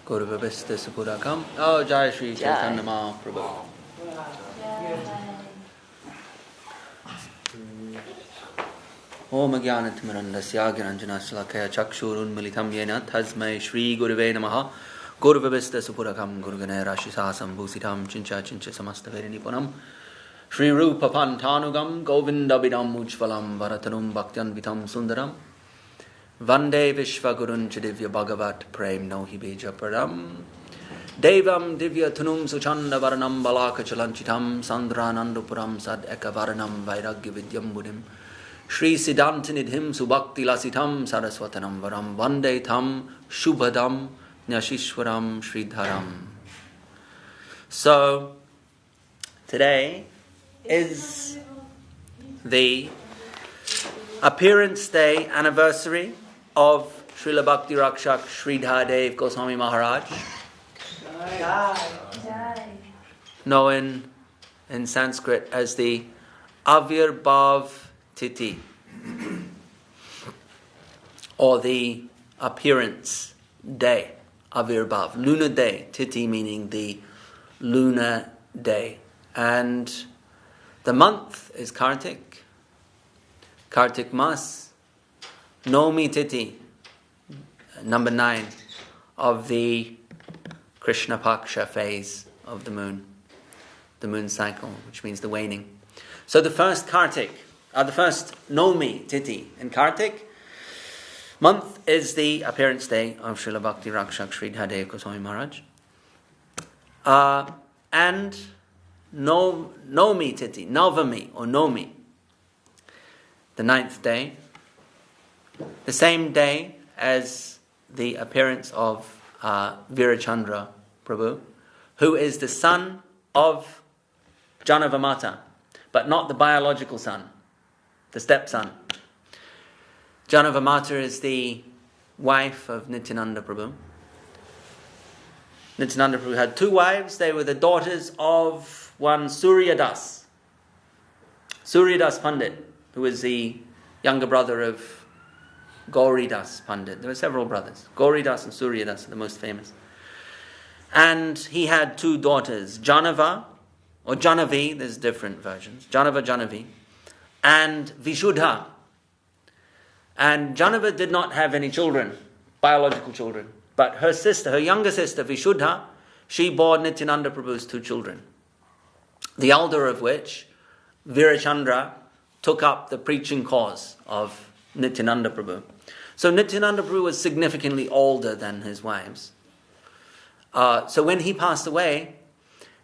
Guruvavista Supurakam. Oh, Jai Shri Chaitanya Mahaprabhu. Om Jnanatimirandasya Gyananjanashalakaya Chakshurunmilitam Yena Tasmai Shri Guruve Namaha Guruvavista Supurakam Gurugane Rashisasam Bhusitam Chincha Chincha Samastaveri Nipunam Shri Rupa Pantanugam Govinda Bidam Ujvalam Varatanum Bhaktyan Vitam Sundaram Vande Vishvagurun Chidivya Bhagavat Prem Nohi Beja Param Devam Divya Tunum Suchanda Varanam Balaka Chalanchitam Sandranandupuram Sad Eka Varanam Vairagya Vidyam Buddhim Shri Siddhantinidhim Subhakti Lasitam Saraswatanam Varam Vande Tam Shubhadam Nyashishwaram Sridharam. So, today is the appearance day anniversary of Srila Bhakti Rakshak Sridhar Dev Goswami Maharaj, known in Sanskrit as the Avirbhav Titi, or the appearance day, Avirbhav, lunar day, Titi meaning the lunar day. And the month is Kartik Mas, Nomi Titi, number 9 of the Krishna Paksha phase of the moon cycle, which means the waning. So the first the first Nomi Titi in Kartik month is the appearance day of Srila Bhakti Rakshak Sridhar Dev Goswami Maharaj. And Nomi Titi, Navami or Nomi, the 9th day, the same day as the appearance of Virachandra Prabhu, who is the son of Janavamata, but not the biological son, the stepson. Janavamata is the wife of Nityananda Prabhu. Nityananda Prabhu had 2 wives. They were the daughters of one Suryadas Pandit, who was the younger brother of Gauridas Pandit. There were several brothers. Gauridas and Suryadas are the most famous. And he had 2 daughters, Janava, or Janavi, there's different versions, Janavi, and Vishuddha. And Janava did not have any children, biological children, but her younger sister, Vishuddha, she bore Nityananda Prabhu's 2 children. The elder of which, Virachandra, took up the preaching cause of Nityananda Prabhu. So Nityananda Prabhu was significantly older than his wives. So when he passed away,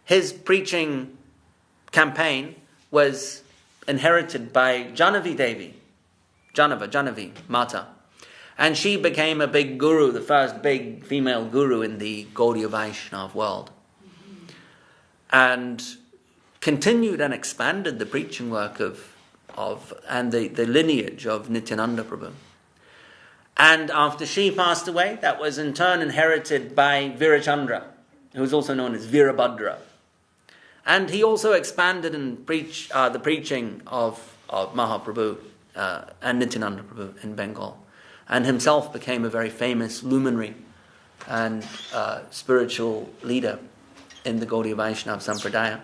his preaching campaign was inherited by Janavi Mata. And she became a big guru, the first big female guru in the Gaudiya Vaishnava world. And continued and expanded the preaching work of and the lineage of Nityananda Prabhu. And after she passed away, that was in turn inherited by Virachandra, who was also known as Virabhadra. And he also expanded and the preaching of Mahaprabhu and Nityananda Prabhu in Bengal, and himself became a very famous luminary and spiritual leader in the Gaudiya Vaishnava Sampradaya.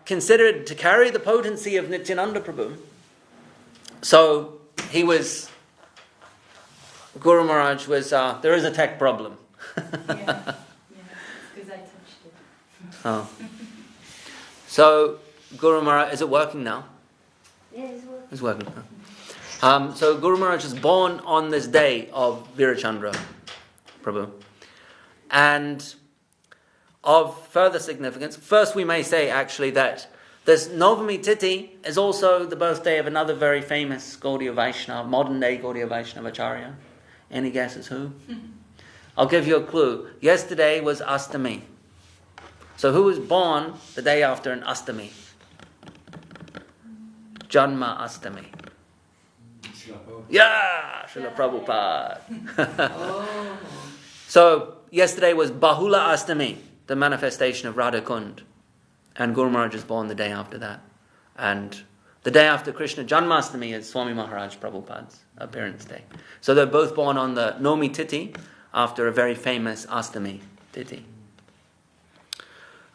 Considered to carry the potency of Nityananda Prabhu. So Guru Maharaj was, there is a tech problem. Yeah, because I touched it. Oh. So Guru Maharaj, is it working now? Yeah, it's working. It's working now. So Guru Maharaj was born on this day of Virachandra Prabhu. And of further significance, first we may say actually that this Navami Titi is also the birthday of another very famous Gaudiya Vaishnava, modern day Gaudiya Vaishnava Acharya. Any guesses who? I'll give you a clue. Yesterday was Astami. So who was born the day after an Astami? Janma Astami. Yeah, Srila Prabhupada. So yesterday was Bahula Astami, the manifestation of Radha Kund. And Guru Maharaj is born the day after that. And the day after Krishna Janmastami is Swami Maharaj Prabhupada's appearance day. So they're both born on the Nomi Titi, after a very famous Astami Tithi.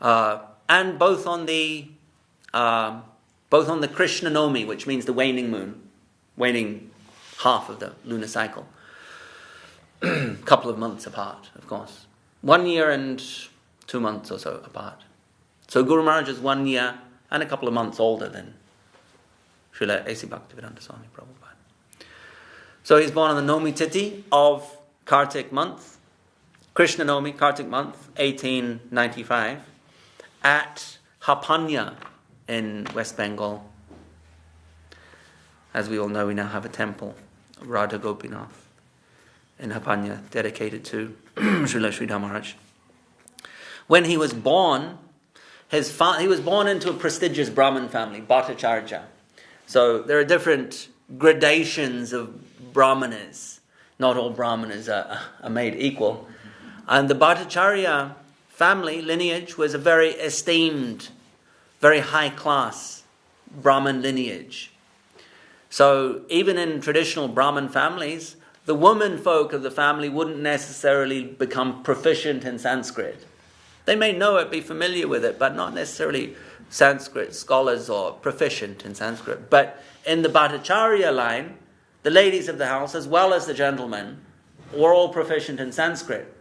And both on the Krishna Nomi, which means the waning moon, waning half of the lunar cycle, a couple of months apart, of course. 1 year and 2 months or so apart. So Guru Maharaj is 1 year and a couple of months older than Srila A.C. Bhaktivedanta Swami Prabhupada. So he's born on the Nomi Tithi of Kartik month, Krishna Nomi, Kartik month, 1895, at Hapanya in West Bengal. As we all know, we now have a temple of Radha Gopinath in Hapanya, dedicated to Srila Sridhar Maharaj. When he was born, he was born into a prestigious Brahmin family, Bhattacharya. So there are different gradations of Brahmanas. Not all Brahmanas are made equal. And the Bhattacharya family lineage was a very esteemed, very high class Brahmin lineage. So even in traditional Brahmin families, the women folk of the family wouldn't necessarily become proficient in Sanskrit. They may know it, be familiar with it, but not necessarily Sanskrit scholars or proficient in Sanskrit. But in the Bhattacharya line, the ladies of the house, as well as the gentlemen, were all proficient in Sanskrit,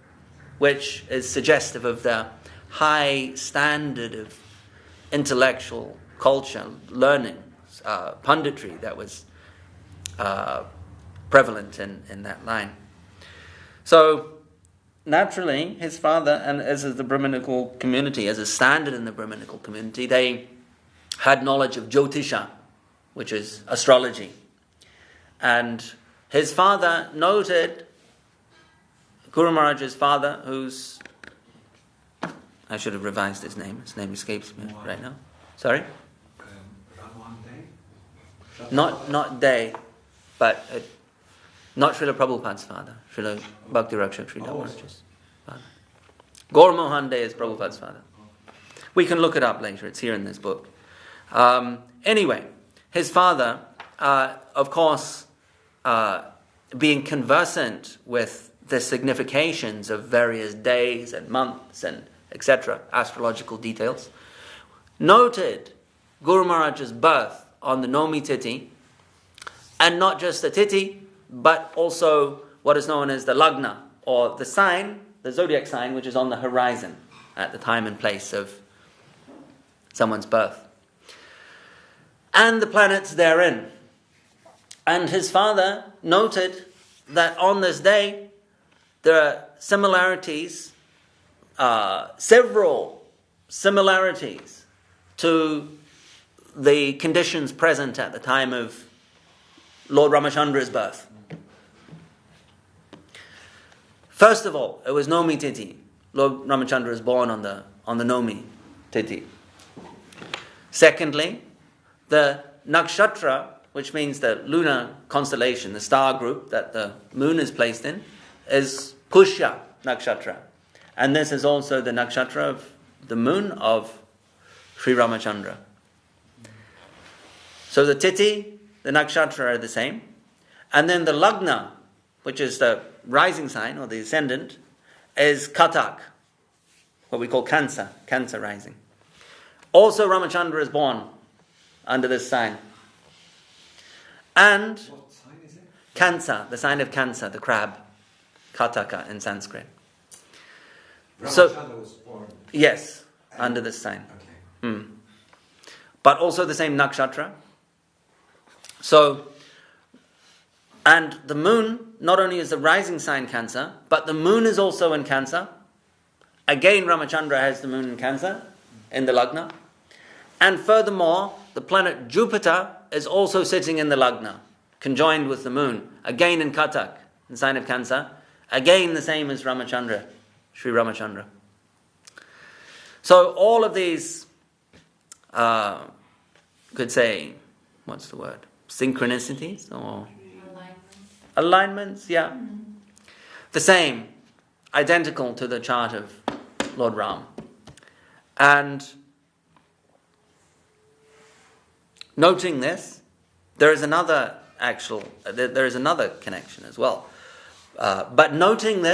which is suggestive of the high standard of intellectual culture, learning, punditry that was prevalent in that line. So, naturally, his father, and as is the Brahminical community, as a standard in the Brahminical community, they had knowledge of Jyotisha, which is astrology. And his father noted, Guru Maharaj's father, who's, I should have revised his name escapes me right now. Sorry? Not Day, but not Srila Prabhupada's father, Srila Bhakti Rakshak Sridhar Maharaj's father. Gaur Mohan Day is Prabhupada's father. We can look it up later, it's here in this book. Anyway, his father, of course, being conversant with the significations of various days and months and etc., astrological details, noted Guru Maharaj's birth on the Nomi Tithi, and not just the Tithi, but also what is known as the Lagna, or the sign, the zodiac sign, which is on the horizon at the time and place of someone's birth, and the planets therein. And his father noted that on this day there are similarities, several similarities to the conditions present at the time of Lord Ramachandra's birth. First of all, it was Nomi Tithi. Lord Ramachandra was born on the Nomi Tithi. Secondly, the nakshatra, which means the lunar constellation, the star group that the moon is placed in, is Pushya nakshatra. And this is also the nakshatra of the moon of Sri Ramachandra. So the Tithi, the nakshatra are the same. And then the Lagna, which is the rising sign or the ascendant, is Katak, what we call Cancer rising. Also Ramachandra is born under this sign. And What sign is it? Cancer, the sign of Cancer, the crab, Kataka in Sanskrit. Ramachandra was born. Yes, under this sign. Okay. But also the same nakshatra. So, and the moon, not only is the rising sign Cancer, but the moon is also in Cancer. Again, Ramachandra has the moon in Cancer, in the Lagna. And furthermore, the planet Jupiter is also sitting in the Lagna, conjoined with the moon, again in Katak, the sign of Cancer, again the same as Ramachandra, Sri Ramachandra. So all of these, could say, what's the word? Synchronicities or alignments, yeah. The same, identical to the chart of Lord Ram. And noting this, there is another connection as well. But noting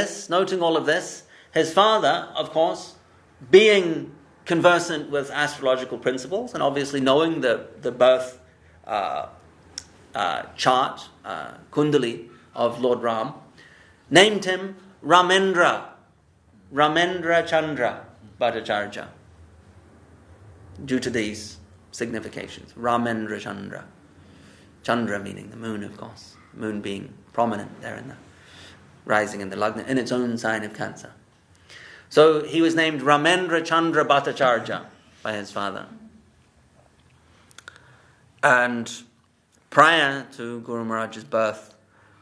all of this, his father, of course, being conversant with astrological principles and obviously knowing the birth chart, Kundali of Lord Ram, named him Ramendra Chandra Bhattacharya, due to these significations. Ramendra Chandra. Chandra meaning the moon, of course. Moon being prominent there in the rising in the Lagna, in its own sign of Cancer. So he was named Ramendra Chandra Bhattacharya by his father. And prior to Guru Maharaj's birth,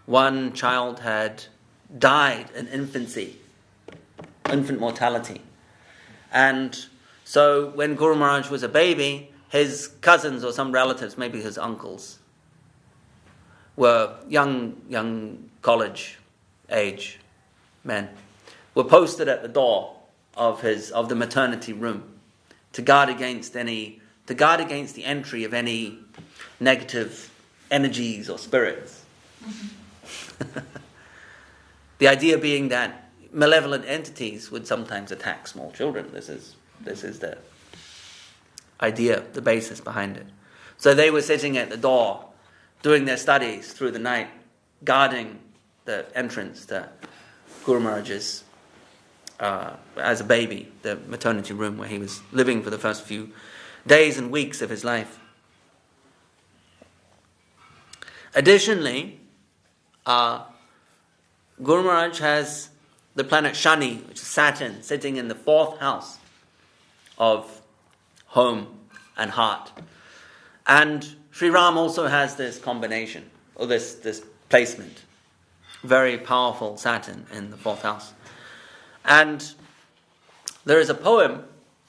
one child had died in infancy, infant mortality. And so when Guru Maharaj was a baby, his cousins or some relatives, maybe his uncles, were young college age men, were posted at the door of the maternity room to guard against the entry of any negative energies or spirits. The idea being that malevolent entities would sometimes attack small children. This is the idea, the basis behind it. So they were sitting at the door, doing their studies through the night, guarding the entrance to Guru Maharaj's, as a baby, the maternity room where he was living for the first few days and weeks of his life. Additionally, Guru Maharaj has the planet Shani, which is Saturn, sitting in the 4th house of home and heart. And Sri Ram also has this combination, or this placement. Very powerful Saturn in the 4th house. And there is a poem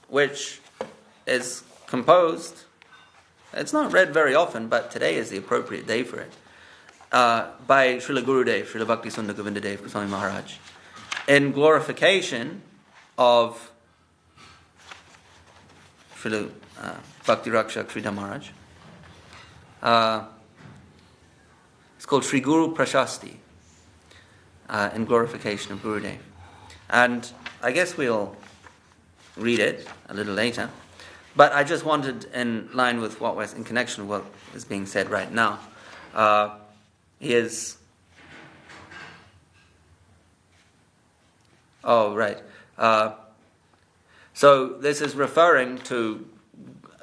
which is composed, it's not read very often, but today is the appropriate day for it, by Srila Gurudev, Srila Bhakti Sundar Govindadev Goswami Maharaj, in glorification of Srila Bhakti Rakshak Sridhar Maharaj. It's called Sri Guru Prashasti, in glorification of Gurudev. And I guess we'll read it a little later. But I just wanted, in line with what was in connection with what is being said right now, so this is referring to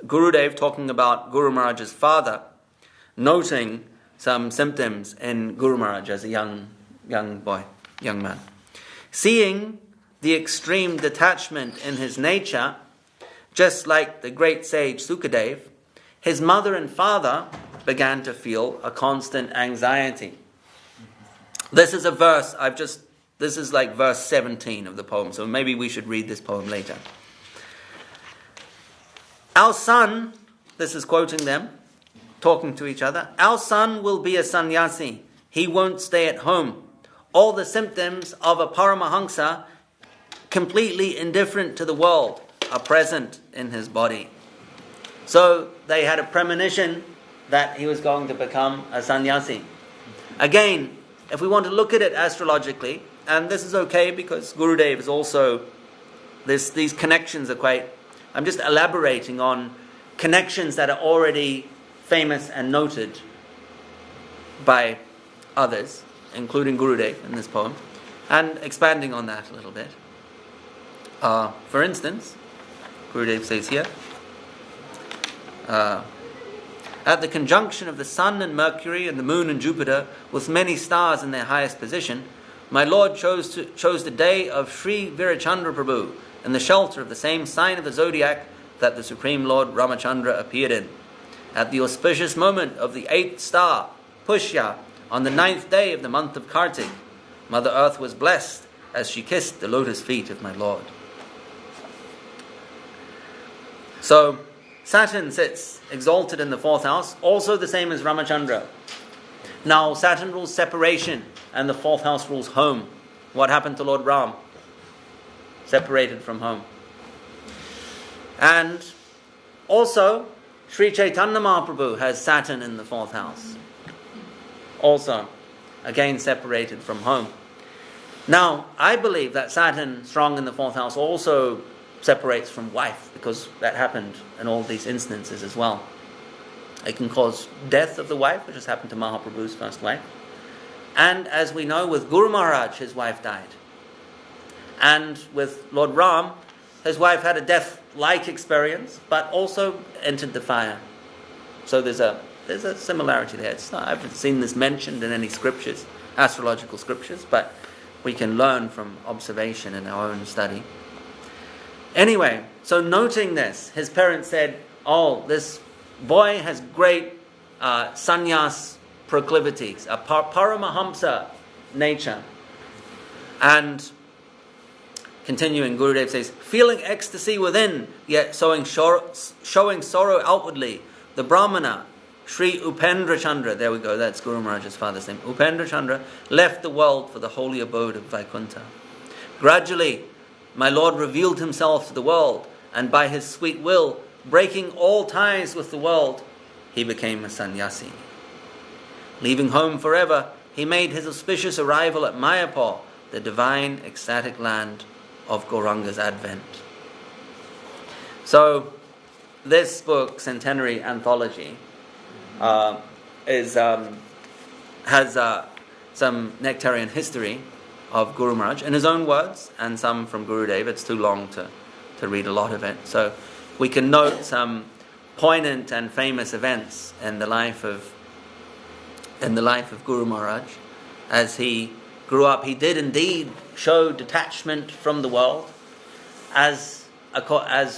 Gurudev talking about Guru Maharaj's father, noting some symptoms in Guru Maharaj as a young man. Seeing the extreme detachment in his nature, just like the great sage Sukadev, his mother and father began to feel a constant anxiety. This is a verse, this is like verse 17 of the poem, so maybe we should read this poem later. Our son, this is quoting them, talking to each other, our son will be a sannyasi. He won't stay at home. All the symptoms of a paramahansa, completely indifferent to the world, are present in his body. So they had a premonition that he was going to become a sannyasi. Again, if we want to look at it astrologically, and this is okay because Gurudev is also, these connections are quite, I'm just elaborating on connections that are already famous and noted by others, including Gurudev in this poem, and expanding on that a little bit. For instance, Gurudev says here, at the conjunction of the sun and Mercury and the moon and Jupiter, with many stars in their highest position, my Lord chose the day of Sri Virachandra Prabhu in the shelter of the same sign of the zodiac that the Supreme Lord Ramachandra appeared in. At the auspicious moment of the 8th star, Pushya, on the 9th day of the month of Kartik, Mother Earth was blessed as she kissed the lotus feet of my Lord. So, Saturn sits exalted in the 4th house, also the same as Ramachandra. Now, Saturn rules separation, and the 4th house rules home. What happened to Lord Ram? Separated from home. And also, Sri Chaitanya Mahaprabhu has Saturn in the 4th house. Also, again separated from home. Now, I believe that Saturn, strong in the 4th house, also separates from wife, because that happened in all these instances as well. It can cause death of the wife, which has happened to Mahaprabhu's first wife. And as we know, with Guru Maharaj, his wife died. And with Lord Ram, his wife had a death-like experience, but also entered the fire. So there's a similarity there. I haven't seen this mentioned in any scriptures, astrological scriptures, but we can learn from observation in our own study. Anyway, so noting this, his parents said, oh, this boy has great sannyas proclivities, a paramahamsa nature. And continuing, Gurudev says, feeling ecstasy within, yet showing sorrow outwardly, the Brahmana, Sri Upendra Chandra, there we go, that's Guru Maharaj's father's name, Upendra Chandra, left the world for the holy abode of Vaikuntha. Gradually, my Lord revealed himself to the world, and by his sweet will, breaking all ties with the world, he became a sannyasi. Leaving home forever, he made his auspicious arrival at Mayapur, the divine ecstatic land of Gauranga's advent. So, this book, Centenary Anthology, has some nectarian history of Guru Maharaj in his own words, and some from Gurudev. It's too long to read a lot of it. So we can note some poignant and famous events in the life of Guru Maharaj. As he grew up, he did indeed show detachment from the world, as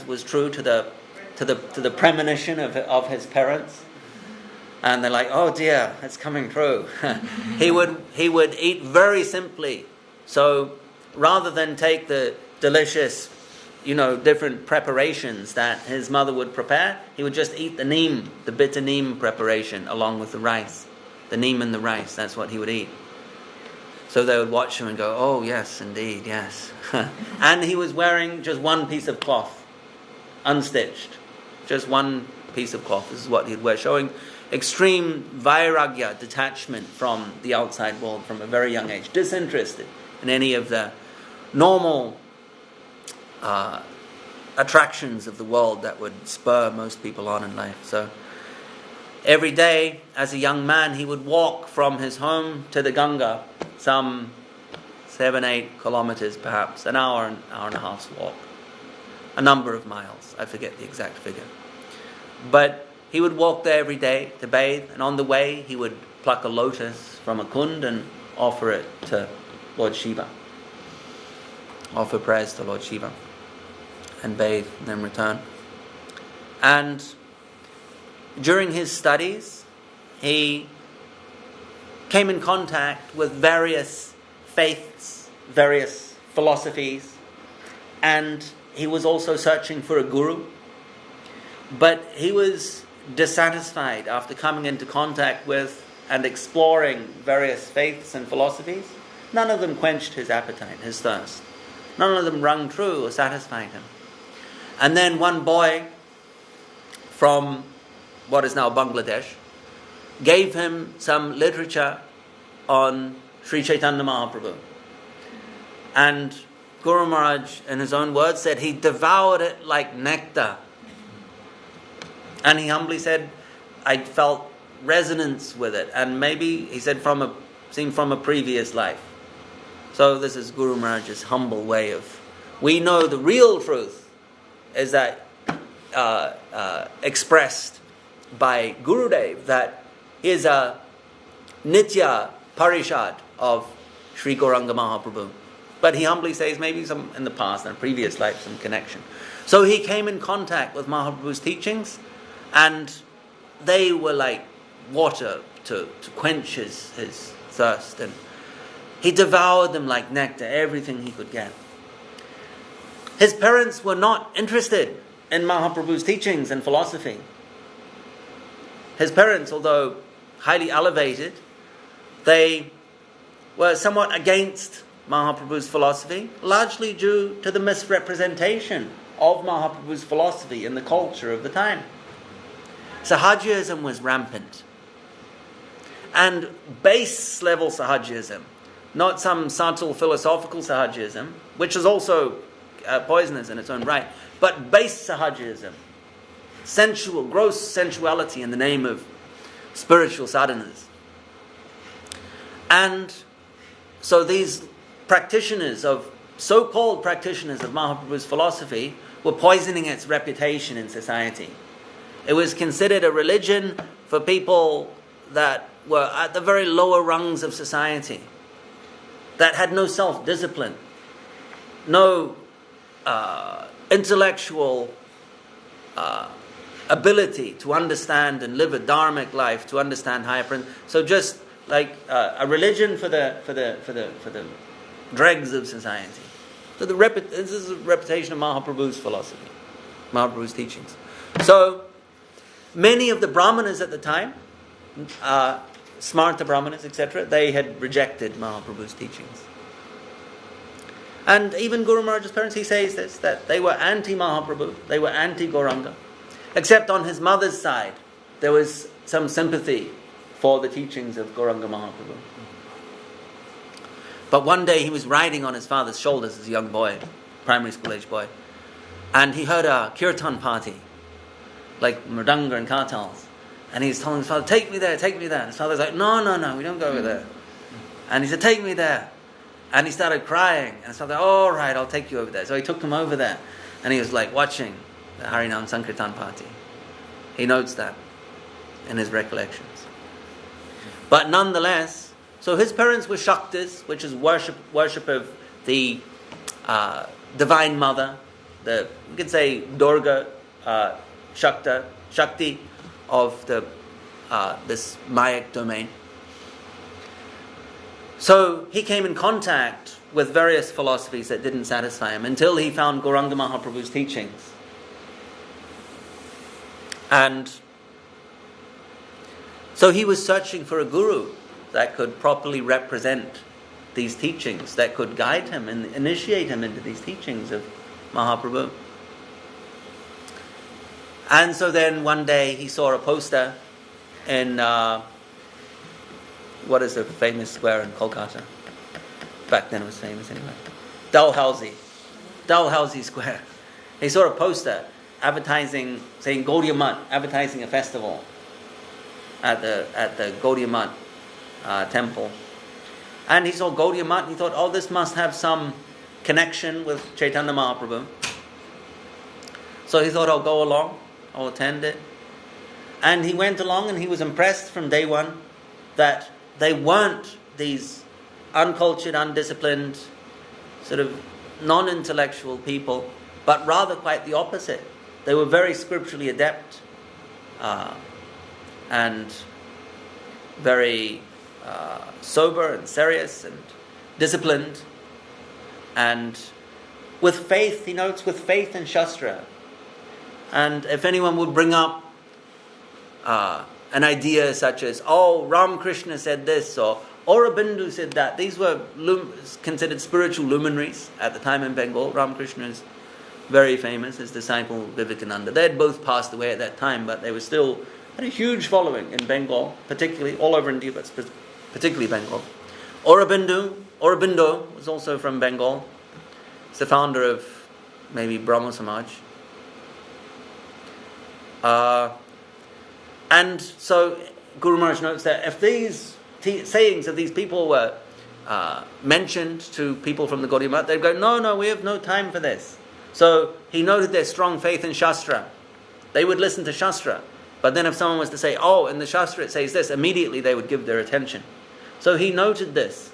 was true to the premonition of his parents. And they're like, oh dear, it's coming true. He would eat very simply. So rather than take the delicious, different preparations that his mother would prepare, he would just eat the neem, the bitter neem preparation, along with the rice. The neem and the rice, that's what he would eat. So they would watch him and go, oh yes, indeed, yes. And he was wearing just one piece of cloth, unstitched. Just one piece of cloth. This is what he'd wear, showing extreme vairagya, detachment from the outside world from a very young age, disinterested in any of the normal attractions of the world that would spur most people on in life. So every day, as a young man, he would walk from his home to the Ganga, some 7-8 kilometers perhaps, an hour and a half's walk, a number of miles, I forget the exact figure. But he would walk there every day to bathe, and on the way he would pluck a lotus from a kund and offer it to Lord Shiva. Offer prayers to Lord Shiva and bathe and then return. And during his studies, he came in contact with various faiths, various philosophies, and he was also searching for a guru. But he was dissatisfied after coming into contact with and exploring various faiths and philosophies. None of them quenched his appetite, his thirst. None of them rung true or satisfied him. And then one boy from what is now Bangladesh gave him some literature on Sri Chaitanya Mahaprabhu. And Guru Maharaj, in his own words, said he devoured it like nectar. And he humbly said, I felt resonance with it. And maybe, he said, seemed from a previous life. So this is Guru Maharaj's humble way of, we know the real truth is that expressed by Gurudev, that he is a Nitya Parishad of Sri Gauranga Mahaprabhu. But he humbly says maybe some in the past, in a previous life, some connection. So he came in contact with Mahaprabhu's teachings, and they were like water to quench his thirst. And he devoured them like nectar, everything he could get. His parents were not interested in Mahaprabhu's teachings and philosophy. His parents, although highly elevated, they were somewhat against Mahaprabhu's philosophy, largely due to the misrepresentation of Mahaprabhu's philosophy in the culture of the time. Sahajism was rampant. And base level Sahajism, not some subtle philosophical sahajism, which is also poisonous in its own right, but base sahajism, sensual, gross sensuality in the name of spiritual sadhanas. And so these practitioners of, so-called practitioners of Mahaprabhu's philosophy were poisoning its reputation in society. It was considered a religion for people that were at the very lower rungs of society, that had no self-discipline, no intellectual ability to understand and live a dharmic life, to understand higher principles. So just like a religion for the dregs of society. So this is a reputation of Mahaprabhu's philosophy, Mahaprabhu's teachings. So many of the Brahmanas at the time, Smarta Brahmanas, etc., they had rejected Mahaprabhu's teachings. And even Guru Maharaj's parents, he says this, that they were anti-Mahaprabhu, they were anti-Gauranga. Except on his mother's side, there was some sympathy for the teachings of Gauranga Mahaprabhu. But one day he was riding on his father's shoulders as a young boy, primary school age boy, and he heard a kirtan party, like mridanga and kartals. And he's telling his father, take me there, take me there. And his father's like, no, we don't go over there. And he said, take me there. And he started crying. And his father, all right, I'll take you over there. So he took him over there. And he was like watching the Harinam Sankirtan party. He notes that in his recollections. But nonetheless, so his parents were Shaktas, which is worship of the Divine Mother, we could say Durga, Shakti of the this Mayak domain. So he came in contact with various philosophies that didn't satisfy him until he found Gauranga Mahaprabhu's teachings. And so he was searching for a guru that could properly represent these teachings, that could guide him and initiate him into these teachings of Mahaprabhu. And so then one day he saw a poster in, what is the famous square in Kolkata? Back then it was famous anyway. Dalhousie Square. He saw a poster advertising, saying Gaudiya Math, advertising a festival at the Gaudiya Math temple. And he saw Gaudiya Math and he thought, oh, this must have some connection with Chaitanya Mahaprabhu. So he thought, I'll go along, I'll attend it. And he went along and he was impressed from day one that they weren't these uncultured, undisciplined, sort of non-intellectual people, but rather quite the opposite. They were very scripturally adept and very sober and serious and disciplined. And with faith, he notes, with faith in Shastra. And if anyone would bring up an idea such as, oh, Ramakrishna said this, or Aurobindo said that, these were considered spiritual luminaries at the time in Bengal. Ramakrishna is very famous, his disciple Vivekananda. They had both passed away at that time, but they were still had a huge following in Bengal, particularly all over India, but particularly Bengal. Aurobindo was also from Bengal. He's the founder of maybe Brahmo Samaj. And so Guru Maharaj notes that if these sayings of these people were mentioned to people from the Gaudiya Math, they'd go, no, we have no time for this. So he noted their strong faith in Shastra. They would listen to Shastra. But then if someone was to say, oh, in the Shastra it says this, immediately they would give their attention. So he noted this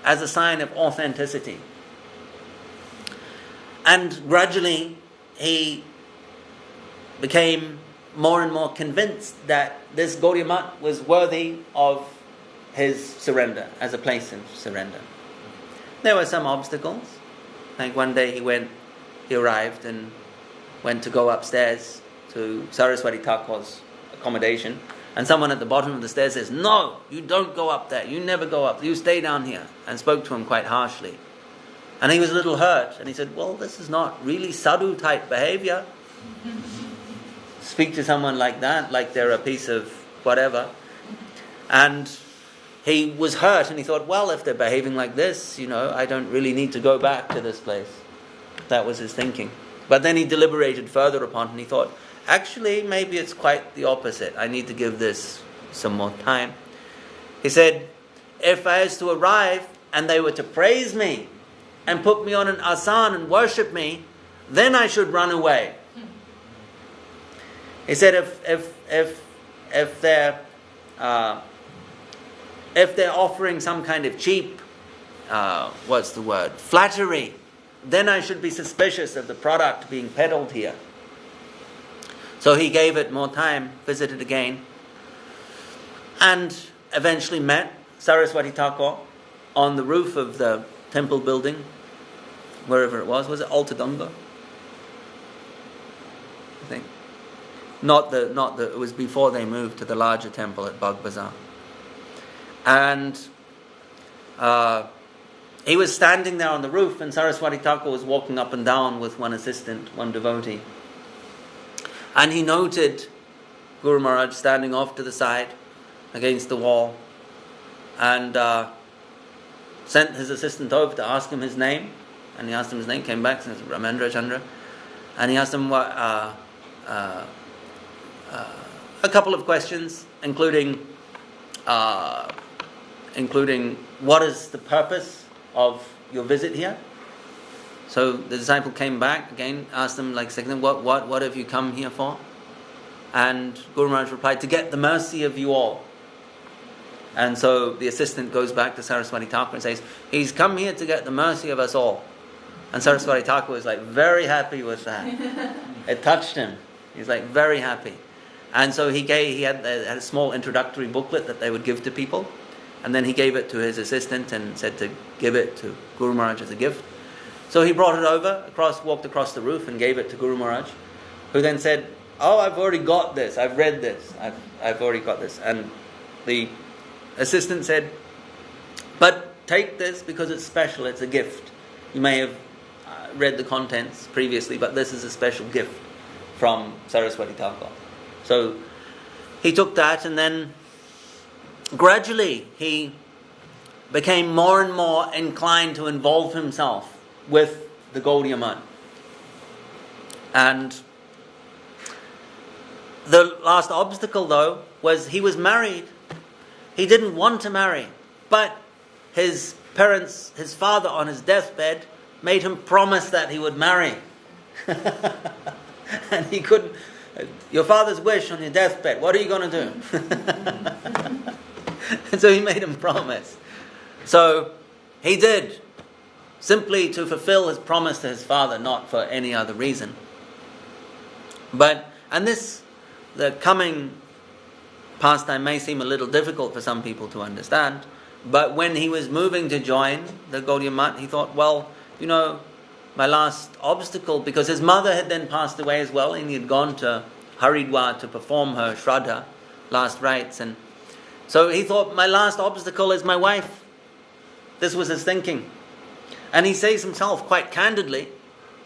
as a sign of authenticity. And gradually he became more and more convinced that this Gaudiya Math was worthy of his surrender, as a place of surrender. There were some obstacles. Like one day he arrived and went to go upstairs to Saraswati Thakur's accommodation, and someone at the bottom of the stairs says, no, you don't go up there, you never go up, you stay down here, and spoke to him quite harshly. And he was a little hurt, and he said, well, this is not really sadhu type behavior. Speak to someone like that, like they're a piece of whatever. And he was hurt and he thought, well, if they're behaving like this, I don't really need to go back to this place. That was his thinking. But then he deliberated further upon it and he thought, actually, maybe it's quite the opposite. I need to give this some more time. He said, if I was to arrive and they were to praise me and put me on an asan and worship me, then I should run away. He said, if they're offering some kind of cheap, flattery, then I should be suspicious of the product being peddled here. So he gave it more time, visited again, and eventually met Saraswati Thakur on the roof of the temple building, wherever it was. Was it Altadanga? I think. It was before they moved to the larger temple at Bagh Bazaar. And he was standing there on the roof, and Saraswati Thakur was walking up and down with one assistant, one devotee. And he noted Guru Maharaj standing off to the side against the wall, and sent his assistant over to ask him his name. And he asked him his name, came back and said, Ramendra Chandra. And he asked him a couple of questions, including what is the purpose of your visit here? So the disciple came back again, asked him what have you come here for? And Guru Maharaj replied, to get the mercy of you all. And so the assistant goes back to Saraswati Thakur and says, he's come here to get the mercy of us all. And Saraswati Thakur was very happy with that. It touched him. He's very happy. And so he had a small introductory booklet that they would give to people. And then he gave it to his assistant and said to give it to Guru Maharaj as a gift. So he brought it over, walked across the roof and gave it to Guru Maharaj, who then said, oh, I've already got this. I've read this. I've already got this. And the assistant said, but take this because it's special. It's a gift. You may have read the contents previously, but this is a special gift from Saraswati Thakur. So he took that, and then gradually he became more and more inclined to involve himself with the Gaudiya Math. And the last obstacle, though, was he was married. He didn't want to marry, but his parents, his father on his deathbed, made him promise that he would marry. And he couldn't. Your father's wish on your deathbed, what are you going to do? And so he made him promise. So he did, simply to fulfill his promise to his father, not for any other reason. The coming pastime may seem a little difficult for some people to understand, but when he was moving to join the Gaudiya Math, he thought, my last obstacle, because his mother had then passed away as well, and he had gone to Haridwar to perform her Shraddha, last rites, and so he thought, my last obstacle is my wife. This was his thinking. And he says himself quite candidly,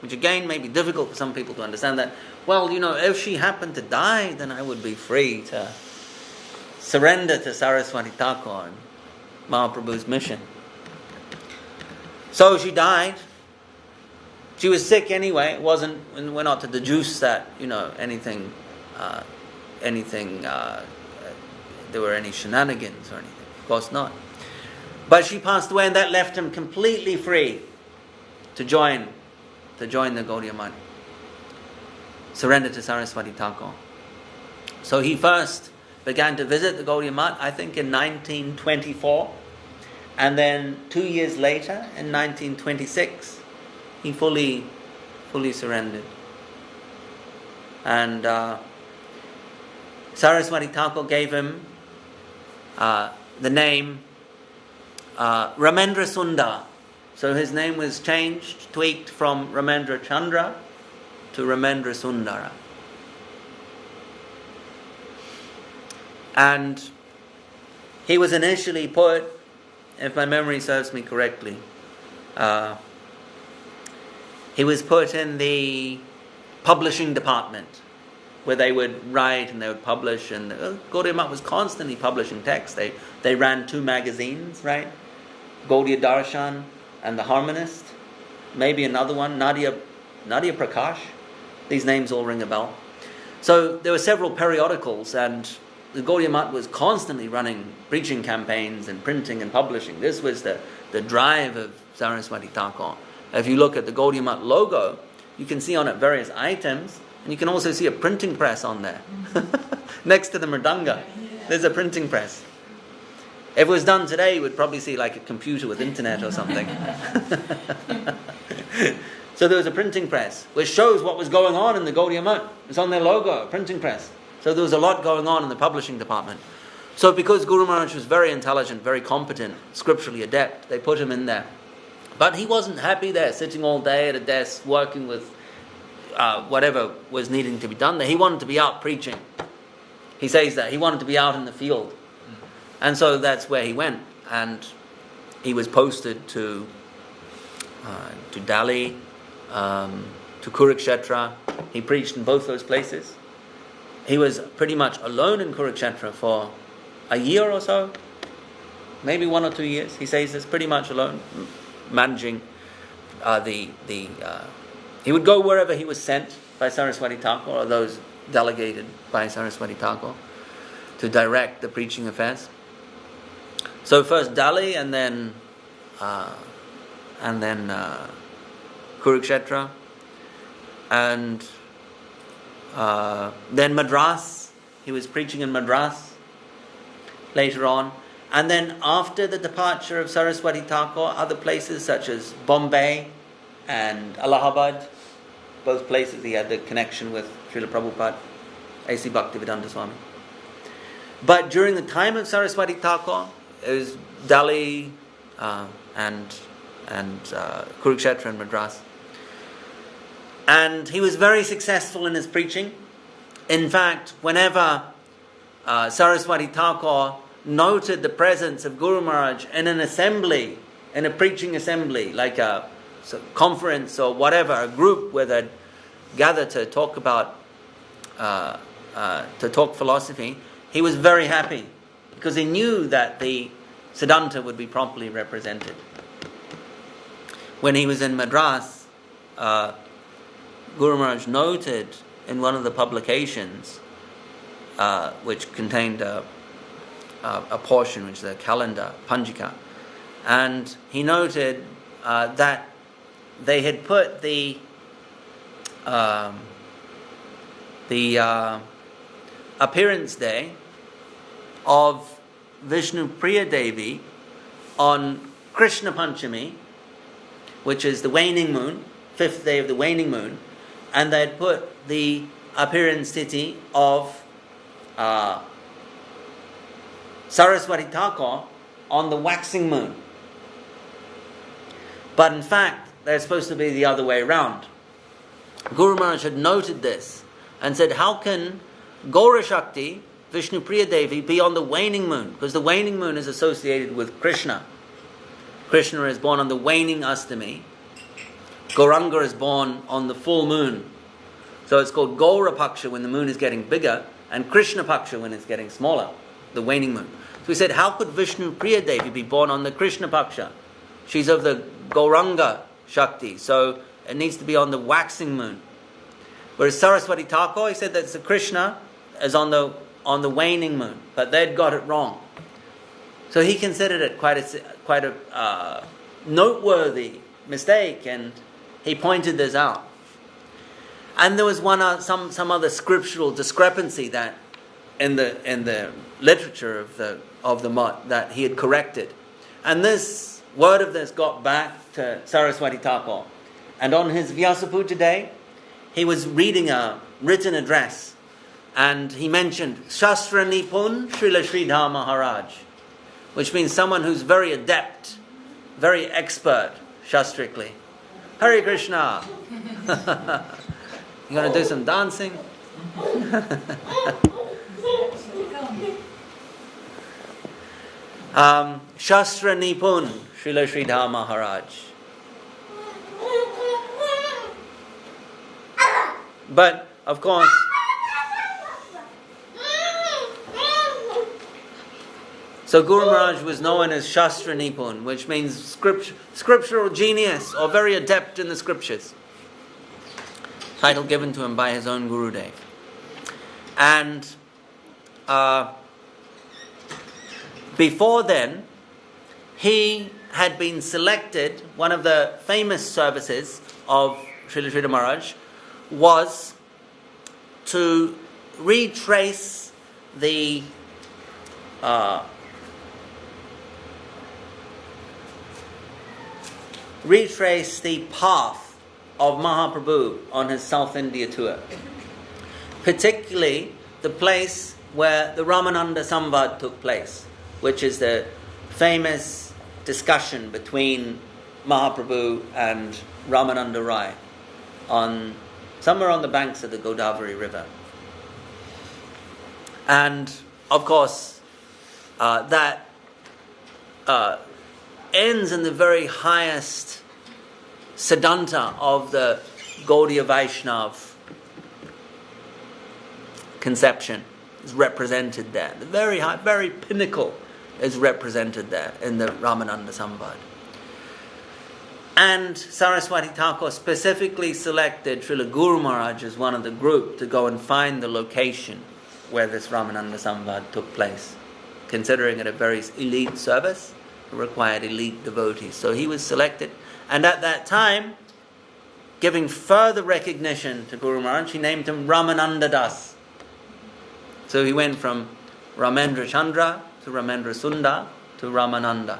which again may be difficult for some people to understand, that, if she happened to die, then I would be free to surrender to Saraswati Thakur and Mahaprabhu's mission. So she died. She was sick anyway. We're not to deduce that, anything, there were any shenanigans or anything. Of course not. But she passed away, and that left him completely free to join the Gaudiya Math. Surrender to Saraswati Thakur. So he first began to visit the Gaudiya Math, I think in 1924. And then 2 years later, in 1926, he fully surrendered. And Saraswati Thakur gave him the name Ramendra Sundar. So his name was changed, tweaked from Ramendra Chandra to Ramendra Sundara. And he was initially put, if my memory serves me correctly, he was put in the publishing department where they would write and they would publish, and Gaudiya Math was constantly publishing texts. They ran 2 magazines, right? Gaudiya Darshan and The Harmonist, maybe another one, Nadia Prakash. These names all ring a bell. So there were several periodicals, and the Gaudiya Math was constantly running preaching campaigns and printing and publishing. This was the drive of Saraswati Thakur. If you look at the Gaudiya Math logo, you can see on it various items, and you can also see a printing press on there. Next to the mridanga, there's a printing press. If it was done today, you would probably see like a computer with internet or something. So there was a printing press, which shows what was going on in the Gaudiya Math. It's on their logo, a printing press. So there was a lot going on in the publishing department. So because Guru Maharaj was very intelligent, very competent, scripturally adept, they put him in there. But he wasn't happy there, sitting all day at a desk, working with whatever was needing to be done there. He wanted to be out preaching. He says that. He wanted to be out in the field. And so that's where he went. And he was posted to Delhi, to Kurukshetra. He preached in both those places. He was pretty much alone in Kurukshetra for a year or so, maybe 1 or 2 years. He says this, pretty much alone, managing he would go wherever he was sent by Saraswati Thakur, or those delegated by Saraswati Thakur to direct the preaching affairs. So first Delhi, and then Kurukshetra, and then Madras. He was preaching in Madras later on. And then after the departure of Saraswati Thakur, other places such as Bombay and Allahabad, both places he had the connection with Srila Prabhupada, A.C. Bhaktivedanta Swami. But during the time of Saraswati Thakur, it was Delhi and Kurukshetra and Madras. And he was very successful in his preaching. In fact, whenever Saraswati Thakur noted the presence of Guru Maharaj in an assembly, in a preaching assembly, like a conference or whatever, a group where they'd gather to talk about, to talk philosophy, he was very happy because he knew that the Siddhanta would be properly represented. When he was in Madras, Guru Maharaj noted in one of the publications, which contained a portion, which is a calendar, Panjika, and he noted that they had put the appearance day of Vishnu Priya Devi on Krishna Panchami, which is the waning moon, 5th day of the waning moon, and they had put the appearance tithi of Saraswati Thakur on the waxing moon. But in fact, they're supposed to be the other way around. Guru Maharaj had noted this and said, how can Gaura Shakti, Vishnu Priya Devi, be on the waning moon? Because the waning moon is associated with Krishna. Krishna is born on the waning Astami. Gauranga is born on the full moon. So it's called Gaura Paksha when the moon is getting bigger, and Krishna Paksha when it's getting smaller, the waning moon. So we said, how could Vishnu Priya Devi be born on the Krishna Paksha? She's of the Gauranga Shakti, so it needs to be on the waxing moon. Whereas Saraswati Thakur, he said that the Krishna is on the waning moon, but they'd got it wrong. So he considered it quite a noteworthy mistake, and he pointed this out. And there was some other scriptural discrepancy that in the literature of the Math that he had corrected, and this word of this got back to Saraswati Thakur. And on his Vyasa Puja day, he was reading a written address, and he mentioned Shastra Nipun Srila Sridhar Maharaj, which means someone who's very adept, very expert shastrically. Hare Krishna! You going to do some dancing? Shastra Nipun Srila Sridhar Maharaj. But, of course, So Guru Maharaj was known as Shastra Nipun, which means scriptural genius or very adept in the scriptures. Title given to him by his own Gurudev. And before then, he had been selected. One of the famous services of Sridhar Sridhar Maharaj was to retrace the path of Mahaprabhu on his South India tour, particularly the place where the Ramananda Samvad took place, which is the famous discussion between Mahaprabhu and Ramananda Rai somewhere on the banks of the Gadadhar river. And of course, that ends in the very highest Siddhanta of the Gaudiya Vaishnav conception is represented there. The very high, very pinnacle is represented there in the Ramananda Samvad. And Saraswati Thakur specifically selected Srila Guru Maharaj as one of the group to go and find the location where this Ramananda Samvad took place, considering it a very elite service, it required elite devotees. So he was selected. And at that time, giving further recognition to Guru Maharaj, he named him Ramananda Das. So he went from Ramendra Chandra to Ramendra Sundar to Ramananda.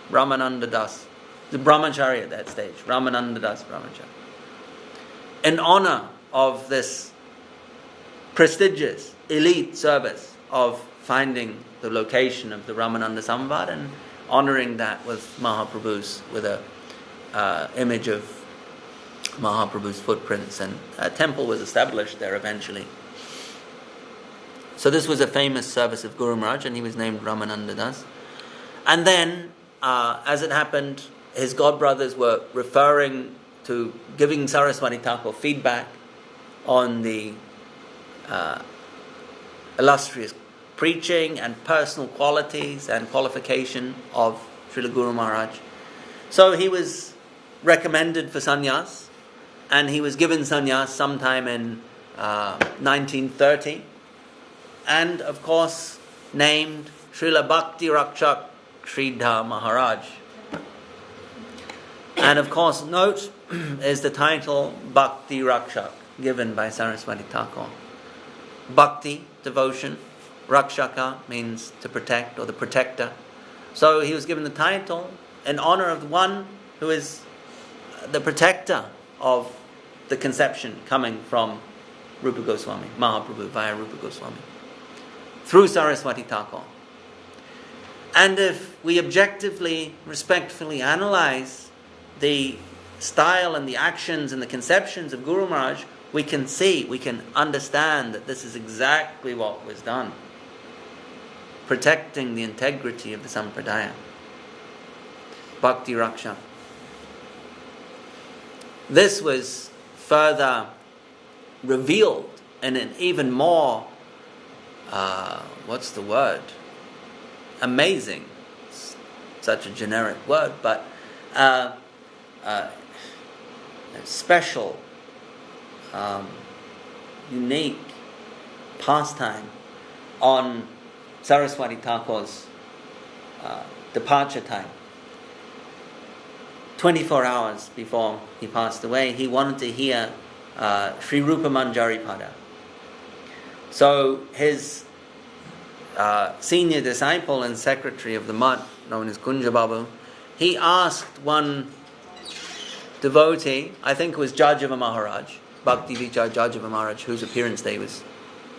Ramananda Das. The brahmachari at that stage. Ramananda Das brahmachari. In honor of this prestigious, elite service of finding the location of the Ramananda Samvad and honoring that with a image of Mahaprabhu's footprints, and a temple was established there eventually. So this was a famous service of Guru Maharaj, and he was named Ramananda Das. And then, as it happened, his godbrothers were giving Saraswati Thakur feedback on the illustrious preaching and personal qualities and qualification of Srila Guru Maharaj. So he was recommended for sannyas, and he was given sannyas sometime in 1930, and of course named Srila Bhakti Rakshak Sridhar Maharaj. And of course, note is the title Bhakti Rakshak, given by Saraswati Thakur. Bhakti, devotion. Rakshaka means to protect, or the protector. So he was given the title in honor of the one who is the protector of the conception coming from Rupa Goswami, Mahaprabhu via Rupa Goswami, through Saraswati Thakur. And if we objectively, respectfully analyze the style and the actions and the conceptions of Guru Maharaj, we can understand that this is exactly what was done. Protecting the integrity of the Sampradaya. Bhakti Raksha. This was further revealed in an even more, amazing, such a generic word, but a special, unique pastime on Saraswati Thakur's departure time. 24 hours before he passed away, he wanted to hear Sri Rupa Manjari Pada. So his senior disciple and secretary of the mutt, known as Kunja Babu, he asked one devotee, I think it was Jajava Maharaj, Bhakti Vichar Jajava Maharaj, whose appearance day was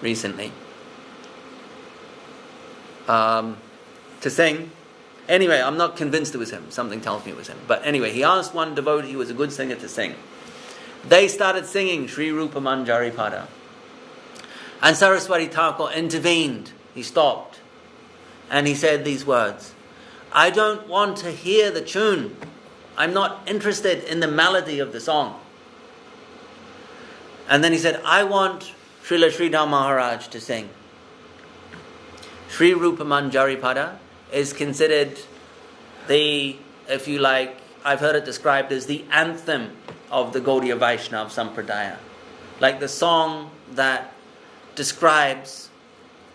recently, to sing. Anyway, I'm not convinced it was him. Something tells me it was him. But anyway, he asked one devotee who was a good singer to sing. They started singing Sri Rupa Manjari Pada. And Saraswati Thakur intervened. He stopped. And he said these words, I don't want to hear the tune. I'm not interested in the melody of the song. And then he said, I want Srila Sridhar Maharaj to sing. Sri Rupa Manjaripada is considered the, if you like, I've heard it described as the anthem of the Gaudiya Vaishnava Sampradaya. Like the song that describes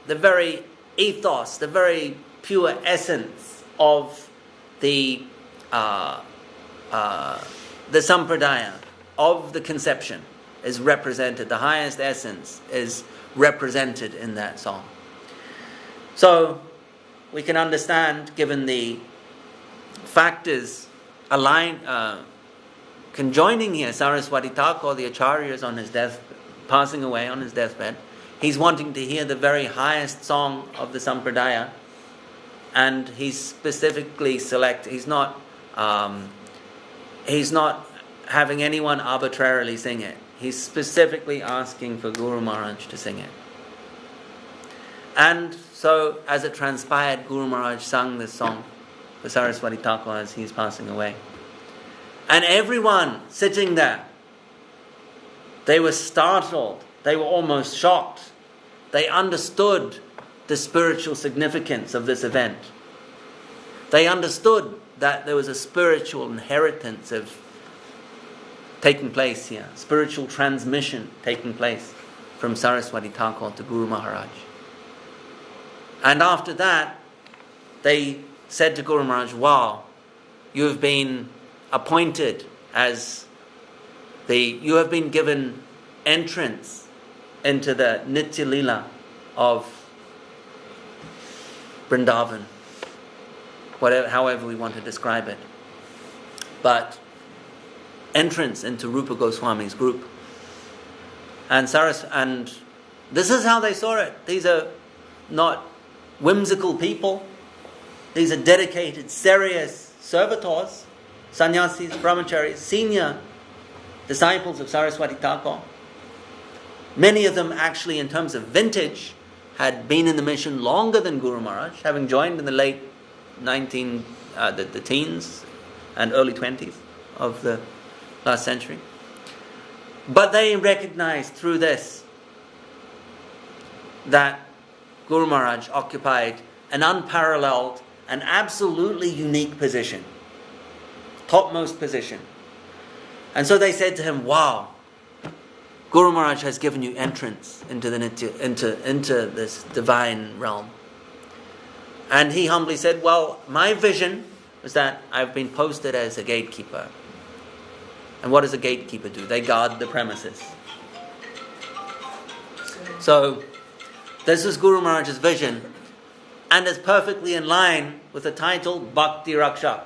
the very ethos, the very pure essence of the Sampradaya, of the conception, is represented. The highest essence is represented in that song. So we can understand, given the factors conjoining here, Saraswati Thakur, the Acharya, is on his passing away on his deathbed. He's wanting to hear the very highest song of the Sampradaya, and he's specifically he's not having anyone arbitrarily sing it. He's specifically asking for Guru Maharaj to sing it. And so, as it transpired, Guru Maharaj sang this song for Saraswati Thakur as he's passing away. And everyone sitting there, they were startled. They were almost shocked. They understood the spiritual significance of this event. They understood that there was a spiritual inheritance of taking place here, spiritual transmission taking place from Saraswati Thakur to Guru Maharaj. And after that, they said to Guru Maharaj, wow, you have been appointed you have been given entrance into the Nitya Leela of Vrindavan, however we want to describe it. But entrance into Rupa Goswami's group. And this is how they saw it. These are not whimsical people. These are dedicated, serious servitors, sannyasis, brahmacharis, senior disciples of Saraswati Thakur. Many of them actually, in terms of vintage, had been in the mission longer than Guru Maharaj, having joined in the late the teens and early 20s of the last century. But they recognized through this that Guru Maharaj occupied an unparalleled and absolutely unique position, topmost position. And so they said to him, wow, Guru Maharaj has given you entrance into the Nitya, into this divine realm. And he humbly said, well, my vision was that I've been posted as a gatekeeper. And what does a gatekeeper do? They guard the premises. So this is Guru Maharaj's vision, and is perfectly in line with the title Bhakti Rakshak,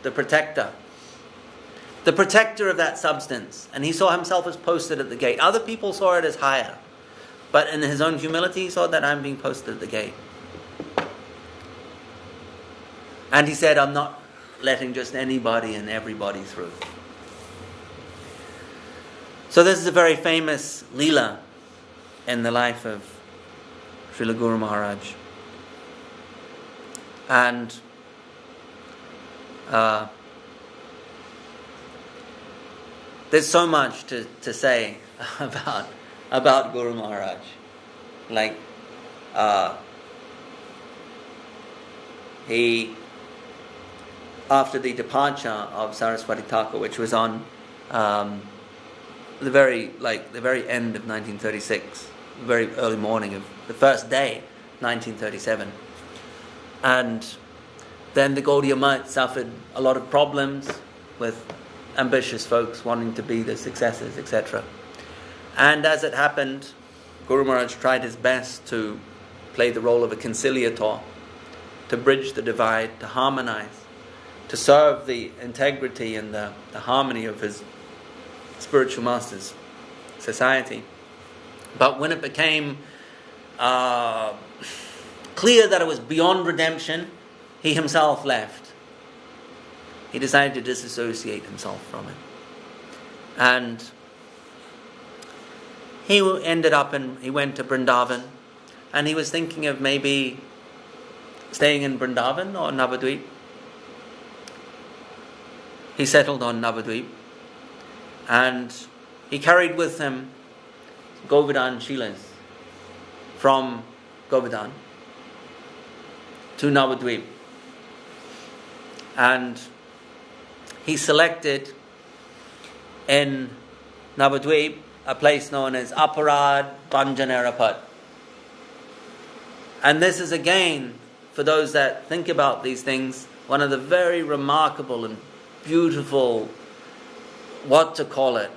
the protector. The protector of that substance. And he saw himself as posted at the gate. Other people saw it as higher. But in his own humility, he saw that I'm being posted at the gate. And he said, I'm not letting just anybody and everybody through. So this is a very famous Leela in the life of Srila Guru Maharaj. And there's so much to say about Guru Maharaj. Like, he, after the departure of Saraswati Thakur, which was on the very end of 1936, very early morning of the first day, 1937, and then the Gaudiya Math suffered a lot of problems with ambitious folks wanting to be the successors, etc. And as it happened, Guru Maharaj tried his best to play the role of a conciliator, to bridge the divide, to harmonize, to serve the integrity and the harmony of his spiritual master's society. But when it became clear that it was beyond redemption, he himself left. He decided to disassociate himself from it. And he went to Vrindavan, and he was thinking of maybe staying in Vrindavan or Navadvip. He settled on Navadvip, and he carried with him Govardhan Shilas from Govardhan, to Navadvip. And he selected in Navadvip a place known as Aparad Banjanerapat. And this is again, for those that think about these things, one of the very remarkable and beautiful, what to call it,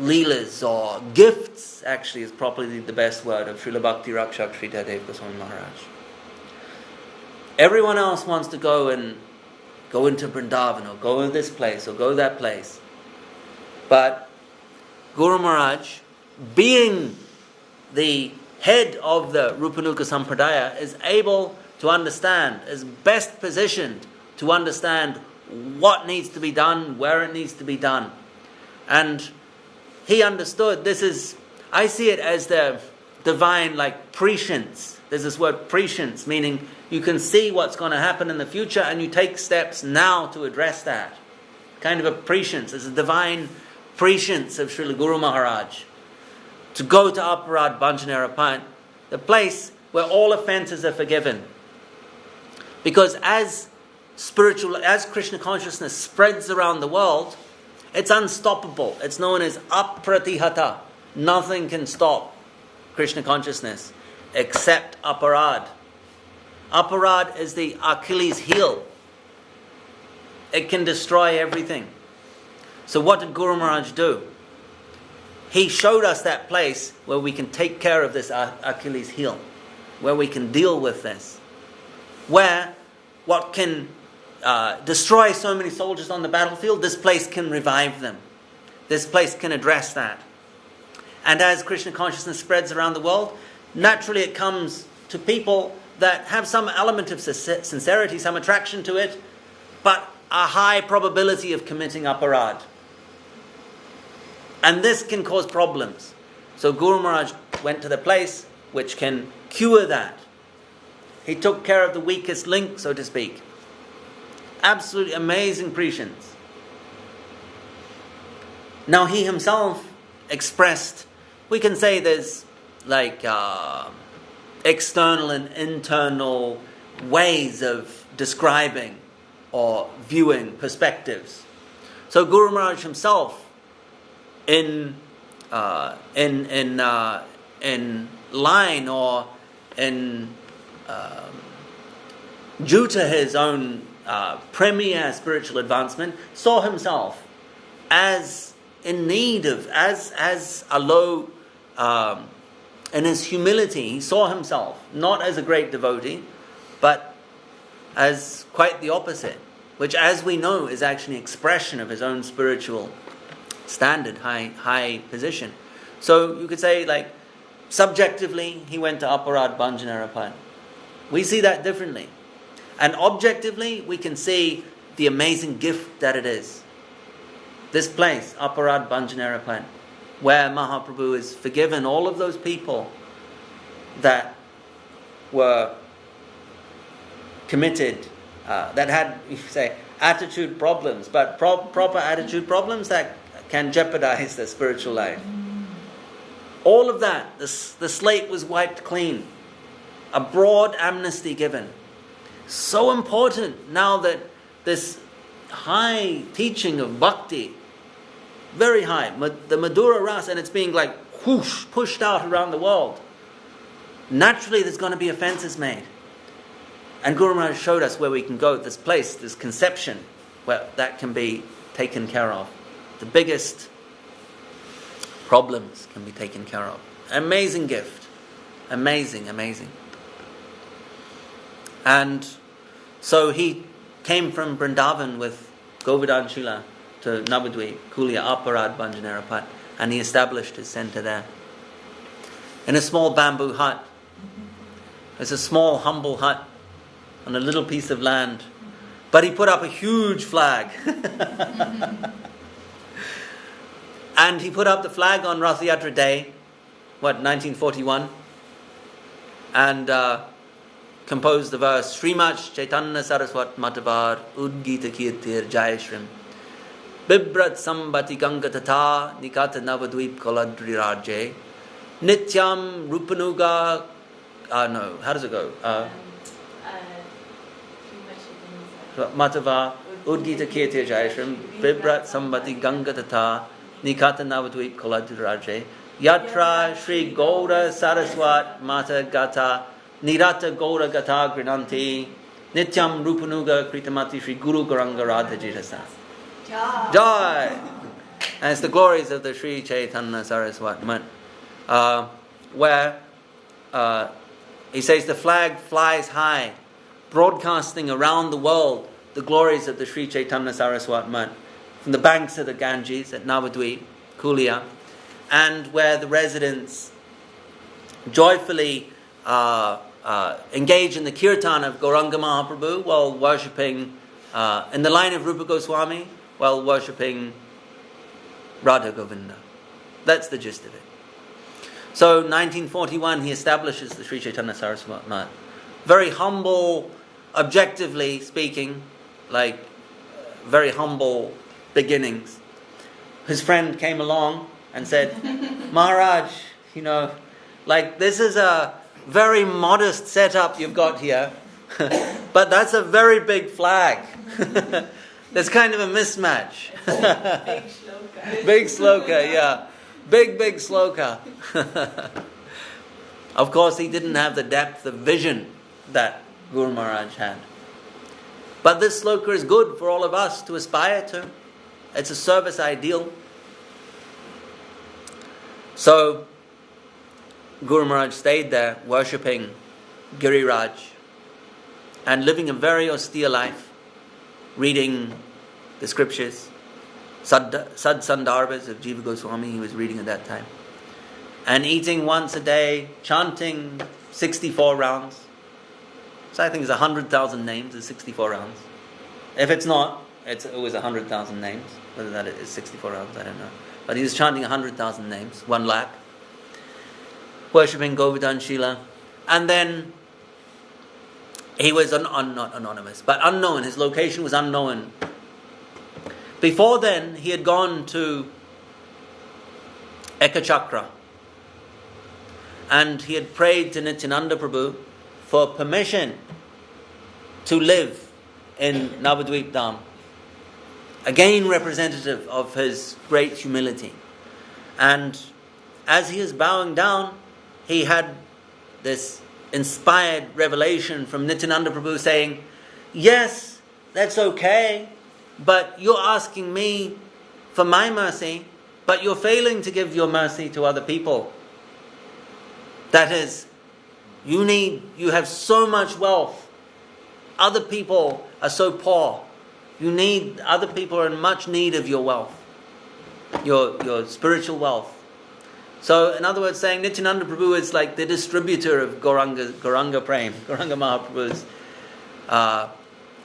leelas or gifts, actually is probably the best word, of Srila Bhakti Rakshak Sridhar Dev Goswami Maharaj. Everyone else wants to go into Vrindavan, or go to this place, or go that place. But Guru Maharaj, being the head of the Rupanuga Sampradaya, is able to understand, is best positioned to understand what needs to be done, where it needs to be done. And he understood, I see it as the divine, like prescience. There's this word prescience, meaning you can see what's going to happen in the future and you take steps now to address that. Kind of a prescience. It's a divine prescience of Srila Guru Maharaj to go to Aparad Banjanerapat, the place where all offences are forgiven. Because as Krishna consciousness spreads around the world, it's unstoppable. It's known as apratihata. Nothing can stop Krishna consciousness except Aparad. Aparad is the Achilles heel. It can destroy everything. So what did Guru Maharaj do? He showed us that place where we can take care of this Achilles heel, where we can deal with this, where what can destroy so many soldiers on the battlefield, this place can revive them. This place can address that. And as Krishna consciousness spreads around the world, naturally it comes to people that have some element of sincerity, some attraction to it, but a high probability of committing aparad. And this can cause problems. So Guru Maharaj went to the place which can cure that. He took care of the weakest link, so to speak. Absolutely amazing prescience. Now he himself expressed, we can say there's like external and internal ways of describing or viewing perspectives. So Guru Maharaj himself, in line or in due to his own premier spiritual advancement, saw himself as in need of, as a low, in his humility, he saw himself not as a great devotee, but as quite the opposite, which, as we know, is actually expression of his own spiritual standard, high position. So you could say, like, subjectively, he went to Aparad Banjanerapan. We see that differently. And objectively, we can see the amazing gift that it is. This place, Aparad Banjanerapan, where Mahaprabhu has forgiven all of those people that were committed, that had, you say, attitude problems, but proper attitude problems that can jeopardize their spiritual life. All of that, the slate was wiped clean. A broad amnesty given. So important now that this high teaching of Bhakti, very high, the Madhura Rasa, and it's being like whoosh, pushed out around the world. Naturally there's going to be offenses made. And Guru Maharaj showed us where we can go, this place, this conception, where that can be taken care of. The biggest problems can be taken care of. Amazing gift. Amazing. And so he came from Vrindavan with Govardhan Shila to Navadvip, Kulia, Aparad Banjanerapat, and he established his center there. In a small bamboo hut. It's a small, humble hut on a little piece of land. But he put up a huge flag. And he put up the flag on Rath Yatra Day, 1941? And composed the verse, Srimach Chaitanya Saraswat Matavar Udgita Kirtir Jai Shrim Bibrat Sambati Ganga Tata Nikata Navadvip Koladri Raje Nityam Rupanuga how does it go? Matava Udgita Kirti Jayashram Vibrat Sambati Ganga Tata Nikata Navadvip Koladuraje Yatra Shri Gaura Saraswat Mata Gata Nirata Gaura Gata Grinanti Nityam Rupanuga Kritamati Shri Guru Garanga Radha Jitasa. Joy! And it's the glories of the Sri Chaitanya Saraswat Mat, where he says the flag flies high, broadcasting around the world the glories of the Sri Chaitanya Saraswat Mat from the banks of the Ganges at Navadvip, Kulia, and where the residents joyfully engage in the kirtan of Gauranga Mahaprabhu while worshipping in the line of Rupa Goswami while worshipping Radha Govinda. That's the gist of it. So 1941 he establishes the Sri Chaitanya Saraswat Mat. Very humble, objectively speaking, like very humble beginnings. His friend came along and said, Maharaj, like this is a very modest setup you've got here, but that's a very big flag. There's kind of a mismatch. Big shloka. Big sloka, yeah. Big sloka. Of course, he didn't have the depth of vision that Guru Maharaj had. But this sloka is good for all of us to aspire to. It's a service ideal. So, Guru Maharaj stayed there worshipping Giriraj and living a very austere life, reading the scriptures, Sad Sandarbhas of Jiva Goswami he was reading at that time, and eating once a day, chanting 64 rounds. So I think it's 100,000 names is 64 rounds. If it's not, it was 100,000 names. Whether that is 64 rounds, I don't know. But he was chanting 100,000 names, 1 lakh, worshipping Govardhan Srila. And then he was not anonymous, but unknown. His location was unknown. Before then, he had gone to Ekachakra and he had prayed to Nityananda Prabhu for permission to live in Navadvip Dham. Again, representative of his great humility. And as he is bowing down, he had this inspired revelation from Nityananda Prabhu saying, yes, that's okay, but you're asking me for my mercy, but you're failing to give your mercy to other people. That is, you have so much wealth. Other people are so poor. Other people are in much need of your wealth, your spiritual wealth. So, in other words, saying Nityananda Prabhu is like the distributor of Gauranga Prem, Gauranga Mahaprabhu's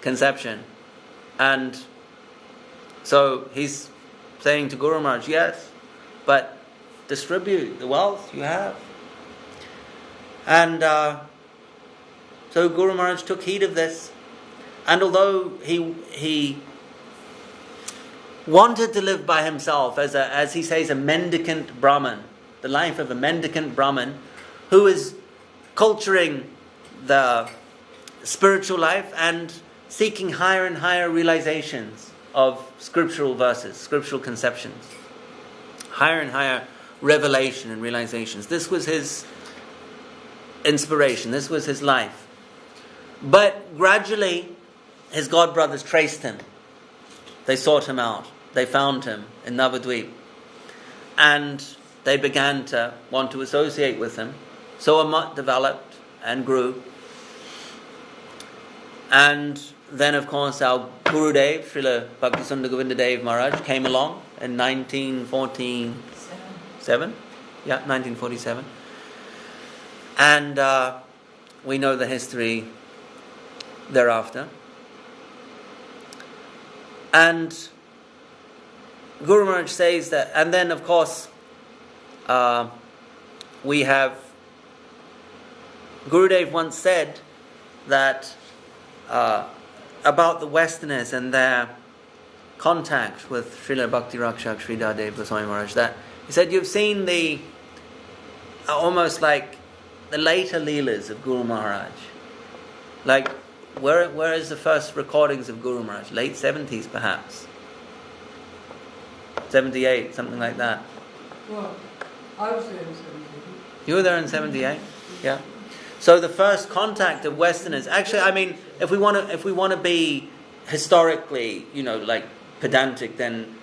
conception. And so he's saying to Guru Maharaj, yes, but distribute the wealth you have. And so Guru Maharaj took heed of this. And although he wanted to live by himself as he says, a mendicant Brahmin, the life of a mendicant Brahmin who is culturing the spiritual life and seeking higher and higher realizations of scriptural verses, scriptural conceptions, higher and higher revelation and realizations. This was his inspiration, this was his life. But gradually, his god brothers traced him. They sought him out. They found him in Navadvip. And they began to want to associate with him. So a mutt developed and grew. And then, of course, our Gurudev, Srila Bhakti Sundar Govinda Dev Maharaj, came along in 1947. Yeah, 1947. And we know the history thereafter. And Guru Maharaj says that, and then of course we have Gurudev once said that about the Westerners and their contact with Srila Bhakti Rakshak Sridhar Dev Goswami Maharaj, that he said, you've seen the almost like the later Leelas of Guru Maharaj. Like Where is the first recordings of Guru Maharaj? Late 70s perhaps. 78, something like that. Well, I was there in 78. You were there in 78? Yeah. So the first contact of Westerners, actually, I mean, if we want to be historically, like pedantic, then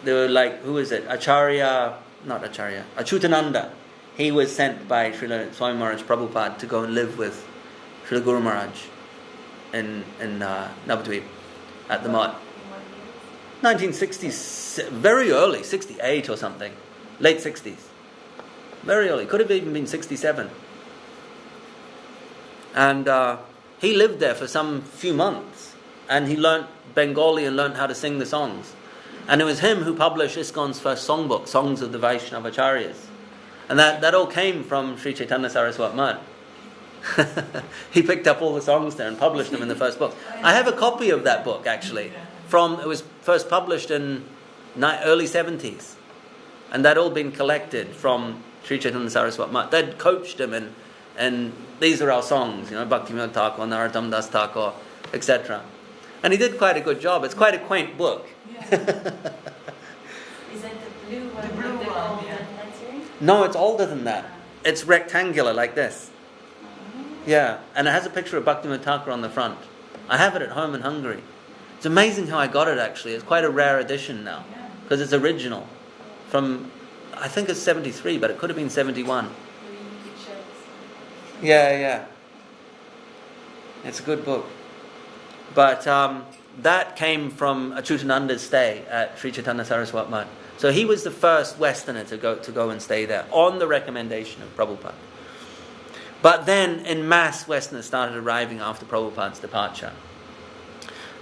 there were like, who is it? Achyutananda. He was sent by Srila Swami Maharaj Prabhupada to go and live with Srila Guru Maharaj in Navadvip at the Mott. 1960s, very early, 68 or something, late 60s. Very early, could have even been 67. And he lived there for some few months, and he learnt Bengali and learnt how to sing the songs. And it was him who published ISKCON's first songbook, Songs of the Vaishnavacharyas. And that all came from Sri Chaitanya Saraswat Math. He picked up all the songs there and published them in the first book. I have a copy of that book, actually. It was first published in early 70s. And that all been collected from Sri Chaitanya Saraswat Math. They'd coached him, and these are our songs, Bhakti Thakur, Narottam Das Thakur, etc. And he did quite a good job. It's quite a quaint book. Yeah. Is that the blue one? The blue with one, gold yeah. lettering? No, it's older than that. It's rectangular like this. Yeah, and it has a picture of Bhakti Thakur on the front. I have it at home in Hungary. It's amazing how I got it, actually. It's quite a rare edition now, because it's original. From, I think it's 73, but it could have been 71. Yeah. It's a good book. But that came from Achyutananda's stay at Sri Chaitanya Saraswat Math. So he was the first Westerner to go and stay there on the recommendation of Prabhupada. But then in mass Westerners started arriving after Prabhupada's departure.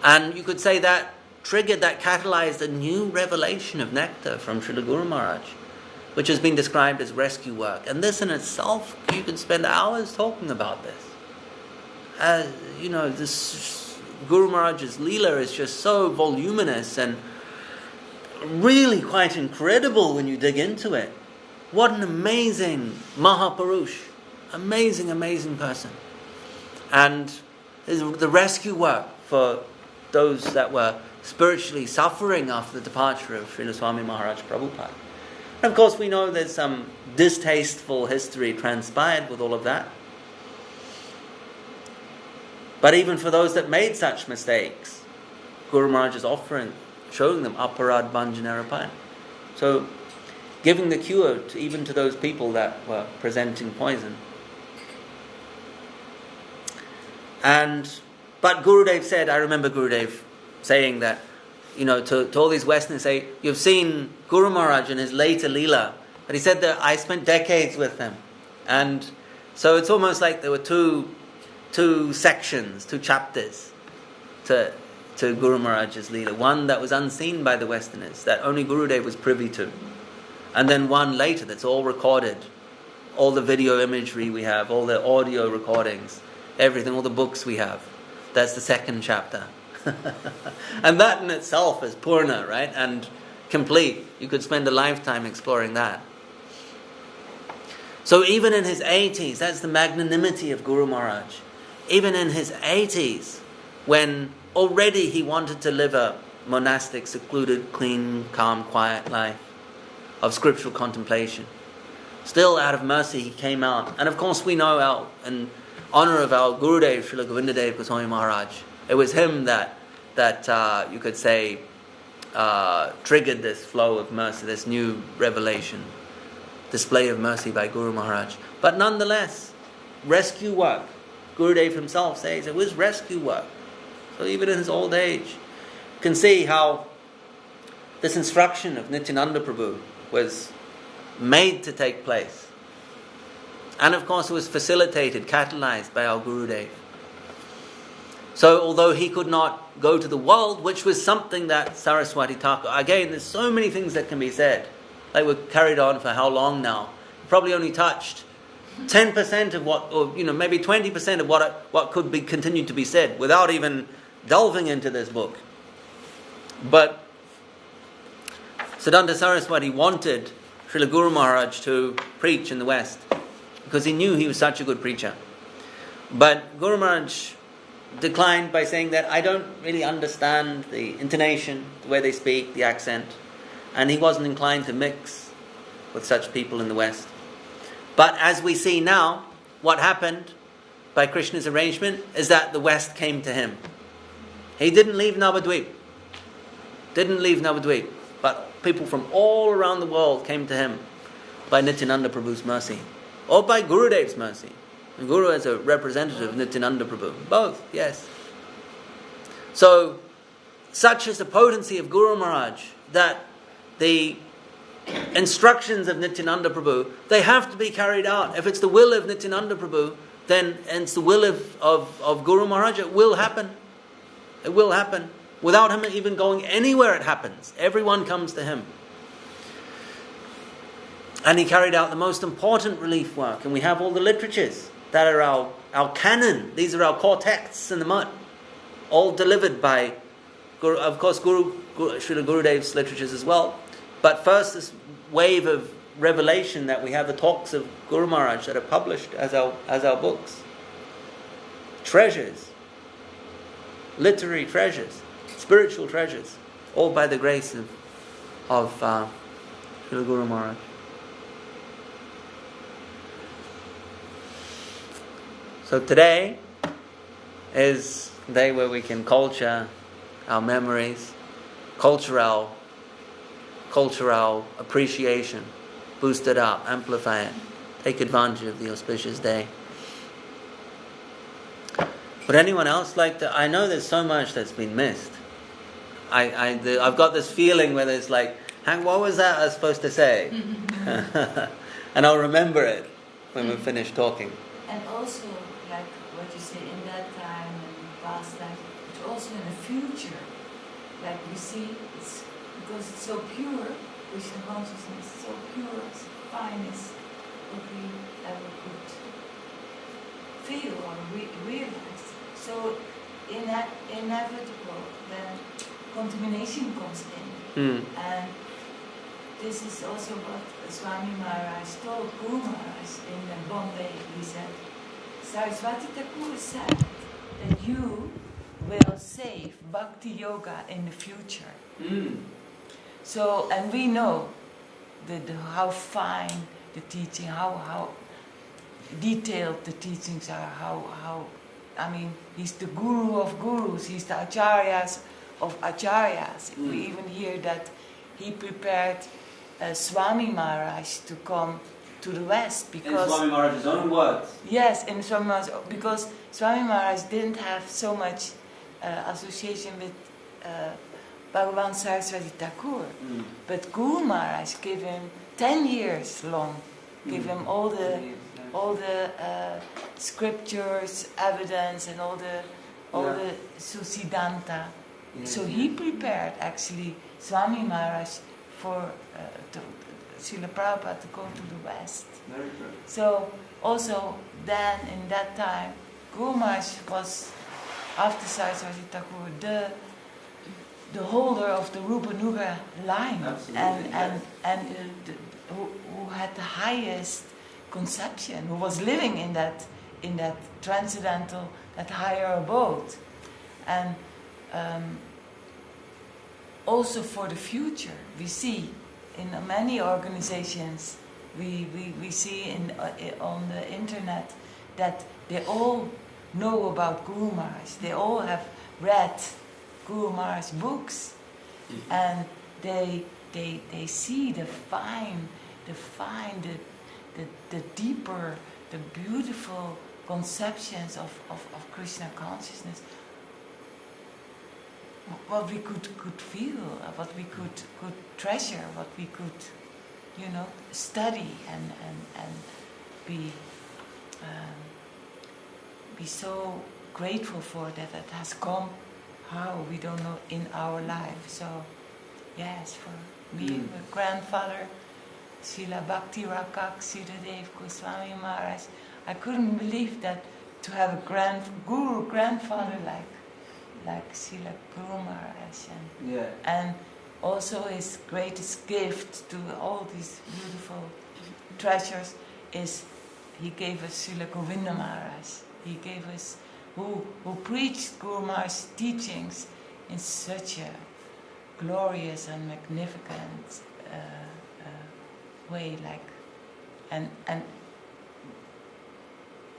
And you could say that catalyzed a new revelation of nectar from Srila Guru Maharaj, which has been described as rescue work. And this in itself, you could spend hours talking about this. This Guru Maharaj's Leela is just so voluminous and really quite incredible when you dig into it. What an amazing Mahapurush. Amazing person. And the rescue work for those that were spiritually suffering after the departure of Srila Swami Maharaj Prabhupada. And of course we know there's some distasteful history transpired with all of that. But even for those that made such mistakes, Guru Maharaj is showing them aparad bhanjanarapan. So giving the cure even to those people that were presenting poison. But Gurudev said, I remember Gurudev saying that, to all these Westerners, say, you've seen Guru Maharaj in his later Leela. But he said that I spent decades with him. And so it's almost like there were two sections, two chapters to Guru Maharaj's Leela. One that was unseen by the Westerners, that only Gurudev was privy to. And then one later that's all recorded. All the video imagery we have, all the audio recordings, everything, all the books we have. That's the second chapter. And that in itself is purna, right? And complete. You could spend a lifetime exploring that. So even in his 80s, that's the magnanimity of Guru Maharaj. Even in his 80s, when already he wanted to live a monastic, secluded, clean, calm, quiet life of scriptural contemplation, still out of mercy he came out. And of course we know in honor of our Gurudev, Srila Govindadev Goswami Maharaj, it was him that you could say triggered this flow of mercy, this new revelation, display of mercy by Guru Maharaj. But nonetheless, rescue work. Gurudev himself says it was rescue work. So even in his old age, you can see how this instruction of Nityananda Prabhu was made to take place. And of course it was facilitated, catalyzed by our Gurudev. So although he could not go to the world, which was something that Saraswati Thakur, again, there's so many things that can be said. Like we're carried on for how long now? Probably only touched 10% of what, or maybe 20% of what could be continued to be said without even delving into this book. But Siddhanta Saraswati wanted Srila Guru Maharaj to preach in the West because he knew he was such a good preacher. But Guru Maharaj declined by saying that I don't really understand the intonation, the way they speak, the accent, and he wasn't inclined to mix with such people in the West. But as we see now, what happened by Krishna's arrangement is that the West came to him. He didn't leave Navadvip. But people from all around the world came to him by Nityananda Prabhu's mercy, or by Gurudev's mercy. And Guru is a representative of Nityananda Prabhu. Both, yes. So, such is the potency of Guru Maharaj that the instructions of Nityananda Prabhu, they have to be carried out. If it's the will of Nityananda Prabhu, then and it's the will of Guru Maharaj, it will happen. It will happen. Without him even going anywhere, it happens. Everyone comes to him. And he carried out the most important relief work. And we have all the literatures that are our canon. These are our core texts in the mud. All delivered by, Guru, of course, Srila Gurudev's literatures as well. But first, this wave of revelation that we have the talks of Guru Maharaj that are published as our books. Treasures. Literary treasures. Spiritual treasures. All by the grace of Srila Guru Maharaj. So today is a day where we can culture our memories, culture our appreciation, boost it up, amplify it, take advantage of the auspicious day. Would anyone else like to? I know there's so much that's been missed. I've got this feeling where there's like, Hank, what was that I was supposed to say? And I'll remember it when we're finished talking. And also, like what you say, in that time and past time, but also in the future, like we see, it's because it's so pure, Krishna consciousness is so pure, it's the finest what we ever could feel or realize. So inevitable, then contamination comes in. And this is also what Swami Maharaj told Guru Maharaj in Bombay. He said, Saraswati Thakur said that you will save Bhakti Yoga in the future. So, and we know how fine the teaching, how detailed the teachings are, how I mean, he's the guru of gurus, he's the acharyas of acharyas. We even hear that he prepared Swami Maharaj to come to the West because... In Swami Maharaj's own words. Yes, in Swami Maharaj, because Swami Maharaj didn't have so much association with Bhagavan Saraswati Thakur. But Guru Maharaj gave him 10 years long, gave him all the scriptures, evidence, and all the Susiddhanta. So he prepared actually Swami Maharaj for Srila Prabhupada to go to the West. Very true. So also then in that time, Guru Maharaj was, after Saraswati Thakur, the holder of the Rupanuga line. And who had the highest conception, who was living in that transcendental, that higher abode. And also for the future, we see in many organizations, we see on the internet that they all know about Guru Maharaj. They all have read Guru Maharaj's books, and they see the deeper, the beautiful conceptions of Krishna consciousness. What we could feel, what we could treasure, what we could, study and be so grateful for that it has come. How we don't know in our life. So, yes, for me, my grandfather, Srila Bhakti Rakak Sridhar Goswami Maharaj, I couldn't believe that to have a guru grandfather like Srila Guru Maharaj, and also his greatest gift to all these beautiful treasures is he gave us Srila Govinda Maharaj. He gave us who preached Guru Maharaj's teachings in such a glorious and magnificent way, and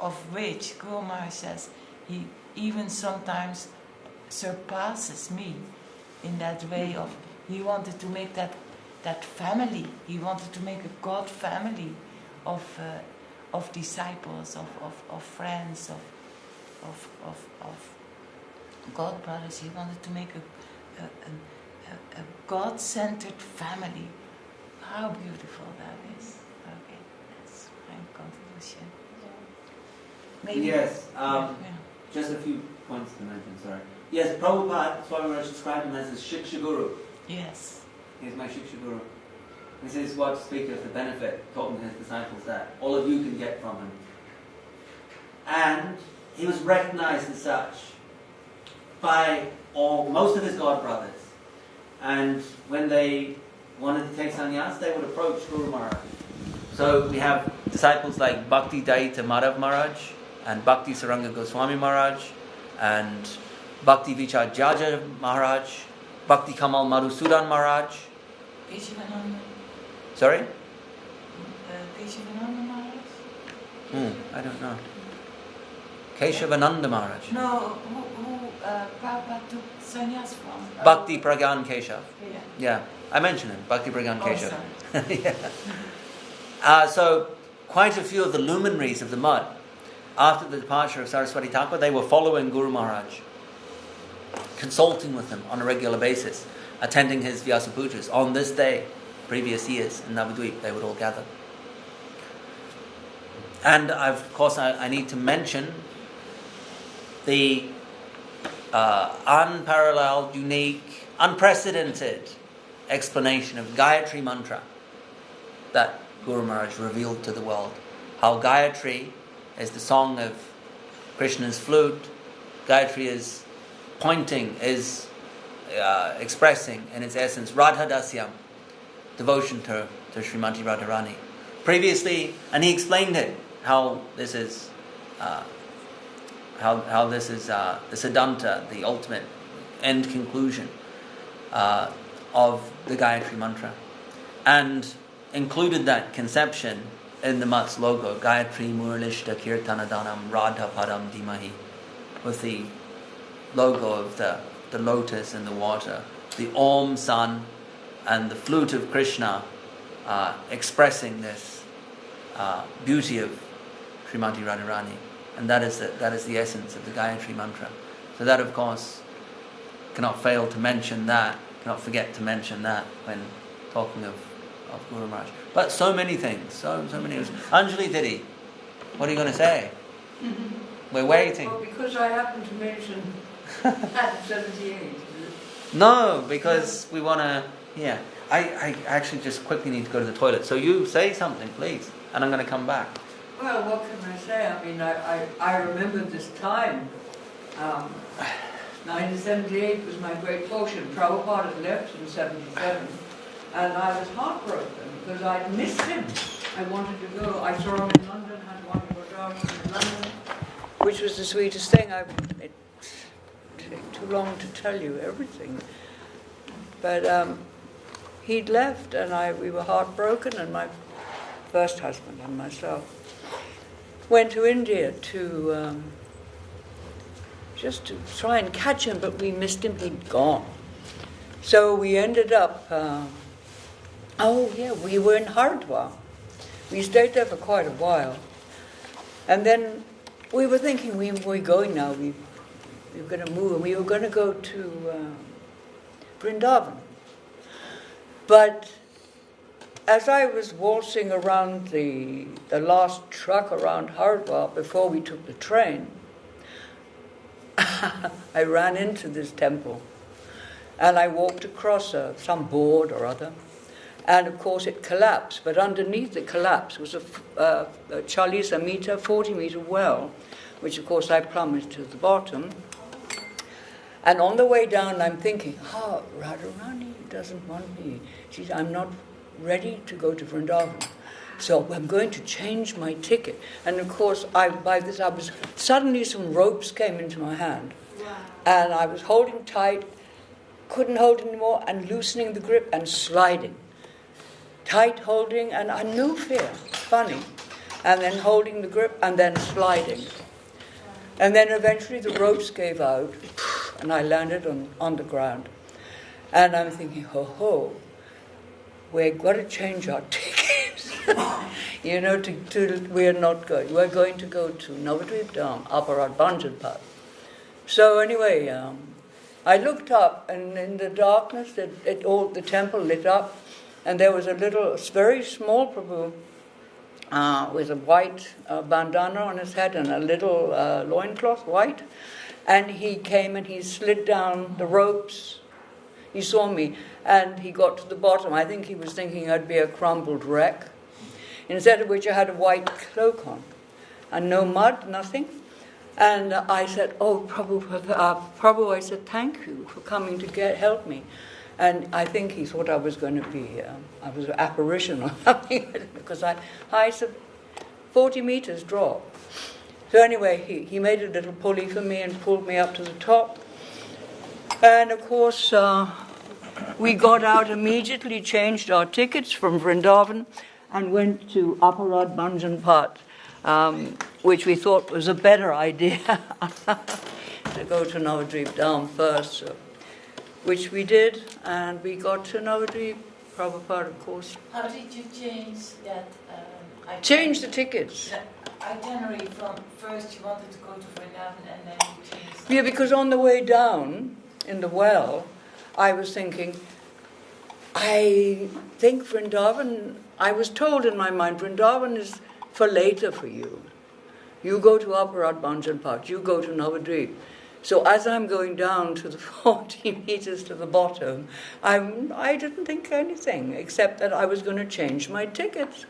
of which Guru Maharaj says he even sometimes surpasses me in that way of he wanted to make that family. He wanted to make a God family of disciples, of friends, of God brothers. He wanted to make a God-centered family. How beautiful that is. Okay, that's my contribution. Maybe. Yes, just a few points to mention, sorry. Yes, Prabhupada, Swami Maharaj described him as his Shiksha Guru. Yes. He's my Shiksha Guru. This is what speaketh the benefit, taught his disciples that all of you can get from him. And he was recognized as such by most of his God brothers. And when they wanted to take sannyas, they would approach Guru Maharaj. So we have disciples like Bhakti Daita Madhav Maharaj, and Bhakti Saranga Goswami Maharaj, and Bhakti Vichar Jaja Maharaj, Bhakti Kamal Madhusudan Maharaj. Keshavananda. Sorry? Keshavananda Maharaj? I don't know. Keshavananda Maharaj. No, who Prabhupada took sannyas from? Bhakti Pragyan Keshav. Yeah. I mentioned him, Bhakti Pragyan Keshav. Sorry. So, quite a few of the luminaries of the mud, after the departure of Saraswati Thakur, they were following Guru Maharaj, consulting with him on a regular basis, attending his Vyasa Pujas. On this day, previous years in Navadvip, they would all gather. And of course, I need to mention the unparalleled, unique, unprecedented explanation of Gayatri Mantra that Guru Maharaj revealed to the world. How Gayatri is the song of Krishna's flute. Gayatri is pointing, is expressing in its essence Radha Dasyam, devotion to Srimati Radharani. Previously, and he explained it, how this is how this is the Siddhanta, the ultimate end conclusion of the Gayatri Mantra, and included that conception in the Mutt's logo, Gayatri Murlishta Kirtanadanam Radha Padam Dimahi, with the logo of the lotus in the water, the Om sun, and the flute of Krishna expressing this beauty of Srimati Radharani. And that is the essence of the Gayatri Mantra. So that, of course, cannot fail to mention that, cannot forget to mention that when talking of Guru Maharaj. But so many things, so many. Anjali Didi, what are you going to say? We're waiting. Well, because I happened to mention at 78. No, because we want to, yeah. I actually just quickly need to go to the toilet. So you say something, please, and I'm going to come back. Well, what can I say? I mean, I remember this time. 1978 was my great portion. Prabhupada had left in 77. And I was heartbroken because I'd missed him. I wanted to go. I saw him in London, had wanted to go down in London, which was the sweetest thing. It took too long to tell you everything. But he'd left and we were heartbroken, and my first husband and myself went to India to just to try and catch him, but we missed him. He'd gone. So we ended up... we were in Haridwar. We stayed there for quite a while. And then we were thinking, we were going now, we were going to move, and we were going to go to Vrindavan. But as I was waltzing around the last truck around Haridwar before we took the train, I ran into this temple. And I walked across some board or other. And of course it collapsed, but underneath the collapse was a 40-meter well, which of course I plunged to the bottom. And on the way down I'm thinking, Radharani doesn't want me. I'm not ready to go to Vrindavan. So I'm going to change my ticket. And of course, suddenly some ropes came into my hand. Wow. And I was holding tight, couldn't hold anymore, and loosening the grip and sliding. Tight holding, and I no fear, funny. And then holding the grip and then sliding. And then eventually the ropes gave out, and I landed on the ground. And I'm thinking, we've got to change our tickets. We're not going. We're going to go to Navadvip Dham, Aparad Banjanpat. So anyway, I looked up, and in the darkness, the temple lit up, and there was a very small Prabhu with a white bandana on his head and a little loincloth, white. And he came and he slid down the ropes. He saw me, and he got to the bottom. I think he was thinking I'd be a crumbled wreck. Instead of which I had a white cloak on, and no mud, nothing. And I said, "Oh, Prabhu," I said, "thank you for coming to help me." And I think he thought I was going to be, I was an apparition or something, because I said 40 meters drop. So anyway, he made a little pulley for me and pulled me up to the top. And of course, we got out immediately, changed our tickets from Vrindavan, and went to Aparad Banjanpat, which we thought was a better idea to go to Navadvip Dham first, which we did, and we got to Navadvip. Prabhupada, of course. How did you change that? Change the tickets. The itinerary from first you wanted to go to Vrindavan and then you changed. Yeah, because on the way down in the well, I was thinking, I think Vrindavan, I was told in my mind, Vrindavan is for later for you. You go to Aparad Banjanpat, you go to Navadvip. So as I'm going down to the 40 meters to the bottom, I didn't think anything, except that I was going to change my tickets.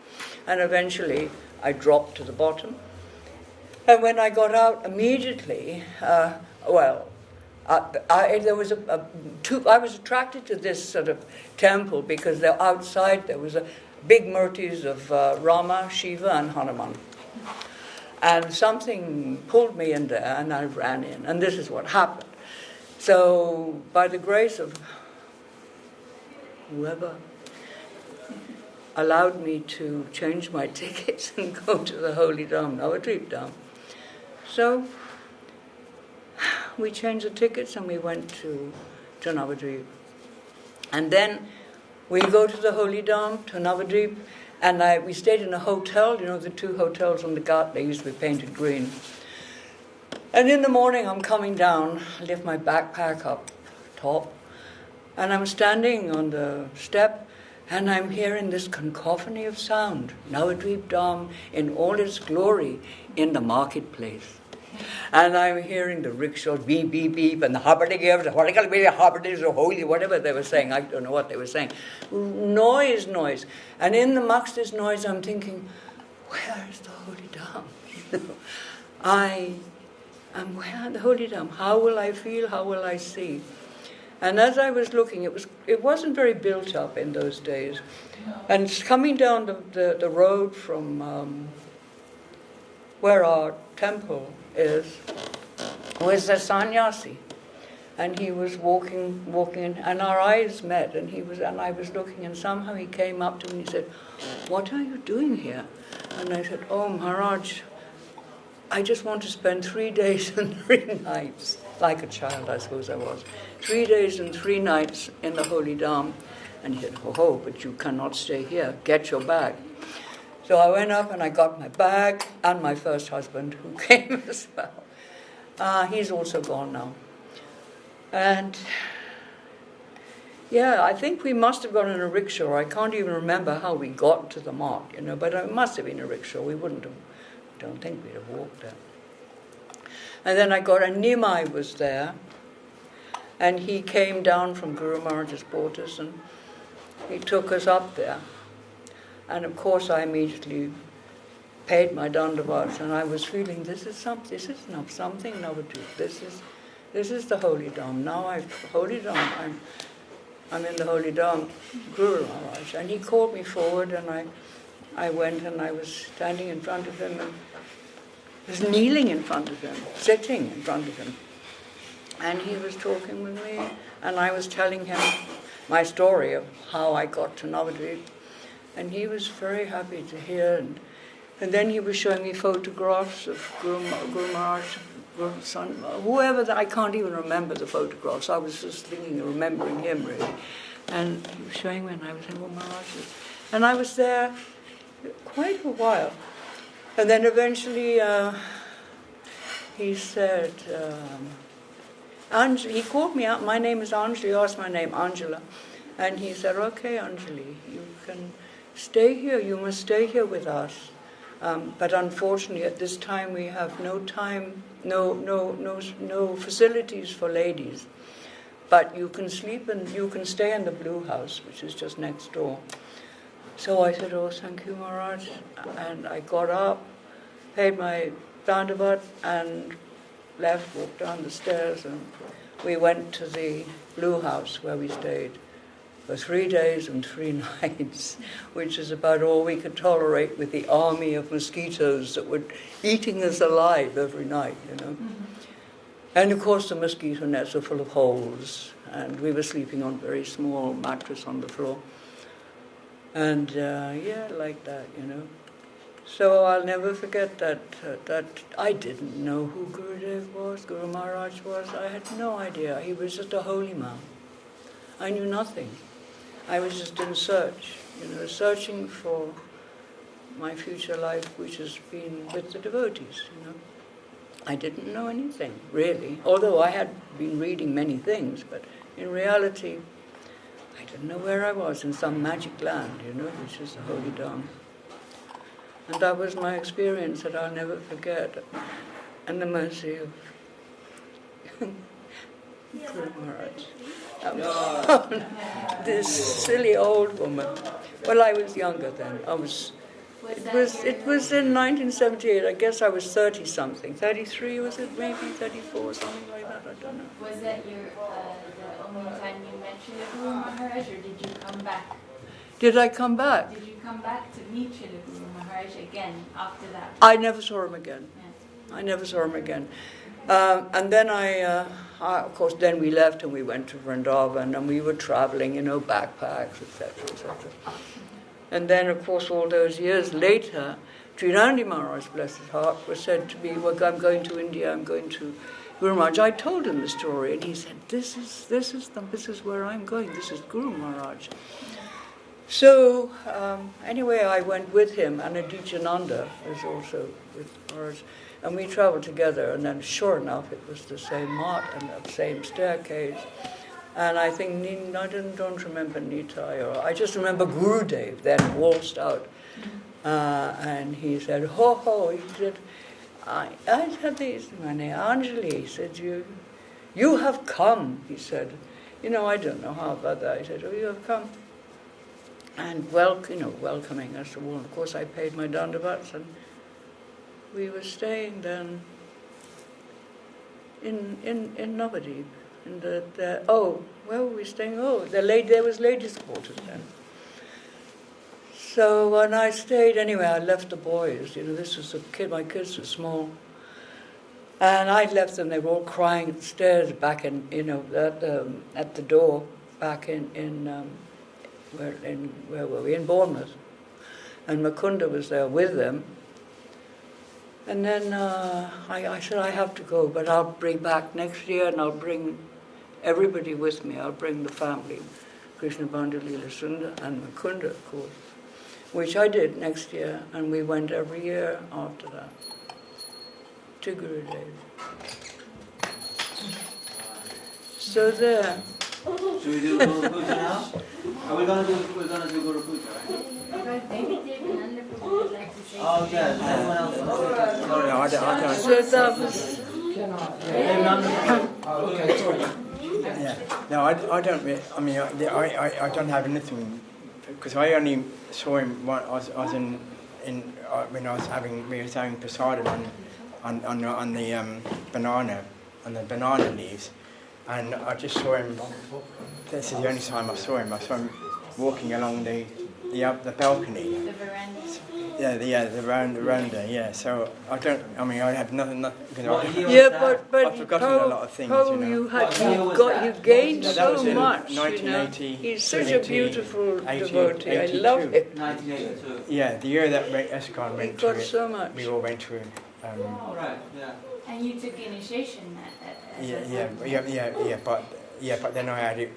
And eventually I dropped to the bottom. And when I got out immediately, I was attracted to this sort of temple because outside there was a big murtis of Rama, Shiva and Hanuman. And something pulled me in there and I ran in. And this is what happened. So by the grace of whoever allowed me to change my tickets and go to the Holy Dham, Navadvip Dham. So we changed the tickets and we went to Navadvip. And then we go to the Holy Dham, to Navadvip, and we stayed in a hotel, the two hotels on the Ghat, they used to be painted green. And in the morning I'm coming down, I lift my backpack up top, and I'm standing on the step, and I'm hearing this cacophony of sound, Navadvip Dham in all its glory in the marketplace. And I'm hearing the rickshaws, beep, beep, beep, and the haberdagers, holy, whatever they were saying. I don't know what they were saying. Noise. And in amongst this noise, I'm thinking, where is the Holy Dham? I'm where the Holy Dham? How will I feel? How will I see? And as I was looking, it wasn't very built up in those days. And coming down the road from where our temple was a sannyasi, and he was walking, and our eyes met, and I was looking, and somehow he came up to me and he said, "What are you doing here?" And I said, "Oh, Maharaj, I just want to spend 3 days and 3 nights, like a child, I suppose I was, 3 days and 3 nights in the Holy Dham." And he said, "Oh, but you cannot stay here. Get your bag." So I went up and I got my bag and my first husband, who came as well. He's also gone now. And yeah, I think we must have gone in a rickshaw. I can't even remember how we got to the mart, but it must have been a rickshaw. We wouldn't have, I don't think we'd have walked there. And then and Nimai was there, and he came down from Guru Maharaj's quarters and he took us up there. And of course I immediately paid my dandavats, and I was feeling this is something Navadvip. This is the Holy Dham. Now Holy Dham, I'm in the Holy Dham, Guru Maharaj. And he called me forward, and I went, and I was standing in front of him, and was kneeling in front of him, sitting in front of him. And he was talking with me, and I was telling him my story of how I got to Navadvip. And he was very happy to hear. And then he was showing me photographs of Guru Maharaj, Guru's son, whoever, I can't even remember the photographs. I was just thinking of remembering him, really. And he was showing me, and I was saying, well, Maharaj. And I was there quite a while. And then eventually he said, he called me out, my name is Anjali, he asked my name, Angela. And he said, okay, Anjali, you can stay here, you must stay here with us. But unfortunately at this time we have no time, no facilities for ladies. But you can sleep and you can stay in the Blue House, which is just next door. So I said, oh, thank you, Maharaj. And I got up, paid my dandavat, and left, walked down the stairs, and we went to the Blue House where we stayed for 3 days and 3 nights, which is about all we could tolerate with the army of mosquitoes that were eating us alive every night, you know. And of course the mosquito nets were full of holes, and we were sleeping on a very small mattress on the floor. And like that, you know. So I'll never forget that I didn't know who Gurudev was, Guru Maharaj was. I had no idea. He was just a holy man. I knew nothing. I was just in search, you know, searching for my future life, which has been with the devotees, you know. I didn't know anything, really. Although I had been reading many things, but in reality, I didn't know where I was, in some magic land, you know, which is the Holy Dham. And that was my experience that I'll never forget. And the mercy of Guru Maharaj. This silly old woman. Well, I was younger then. It was in 1978. I guess I was 30-something. 33 was it? Maybe 34, something like that. I don't know. Was that your the only time you mentioned Guru Maharaj, or did you come back? Did I come back? Did you come back to meet Srila Guru Maharaj again after that? I never saw him again. Yeah. I never saw him again. And then of course, then we left and we went to Vrindavan, and we were traveling, you know, backpacks, etc., etc. And then, of course, all those years later, Sridhar Maharaj, bless his heart, was said to me, well, I'm going to India, I'm going to Guru Maharaj. I told him the story, and he said, this is where I'm going, this is Guru Maharaj. So, anyway, I went with him, and Adityananda was also with Maharaj, and we traveled together, and then sure enough, it was the same mat and the same staircase. And I think, I don't remember Nitai, or I just remember Gurudev then waltzed out. And he said, ho ho, he said, I had this, my name, Anjali, he said, you have come, he said. You know, I don't know how about that. He said, oh, you have come. And welcoming us all. Of course, I paid my dandavats, and we were staying then in Navadvip. And where were we staying? There was ladies' quarters then. So when I stayed, anyway, I left the boys. You know, this was my kids were small. And I left them, they were all crying at the stairs back in, you know, at the door, back where were we? In Bournemouth. And Mukunda was there with them. And then I said, I have to go, but I'll bring back next year, and I'll bring everybody with me. I'll bring the family, Krishna Bandhu, Leela Sundar, and Mukunda, of course, which I did next year, and we went every year after that to Gurudev. So there. Should we do Guru Puja now? We're gonna do Guru Puja, right? Maybe Devananda Prabhu would like to say Oh yes, anyone else? Sorry, I don't. So that was. Okay, sorry. Yeah. No, I don't. I mean, I don't have anything, because I only saw him when I was in when we was having prasadam on the banana leaves, and I just saw him. This is the only time I saw him. I saw him walking along the balcony. The veranda. The veranda. Yeah. So I have nothing. Yeah, but I've forgotten a lot of things. you gained That was so in much. 1980. He's such a beautiful devotee. I love him. 1982. Yeah, the year that Escon went to got it, so much. we all went to it. All right. Yeah. And you took initiation at But then I had it.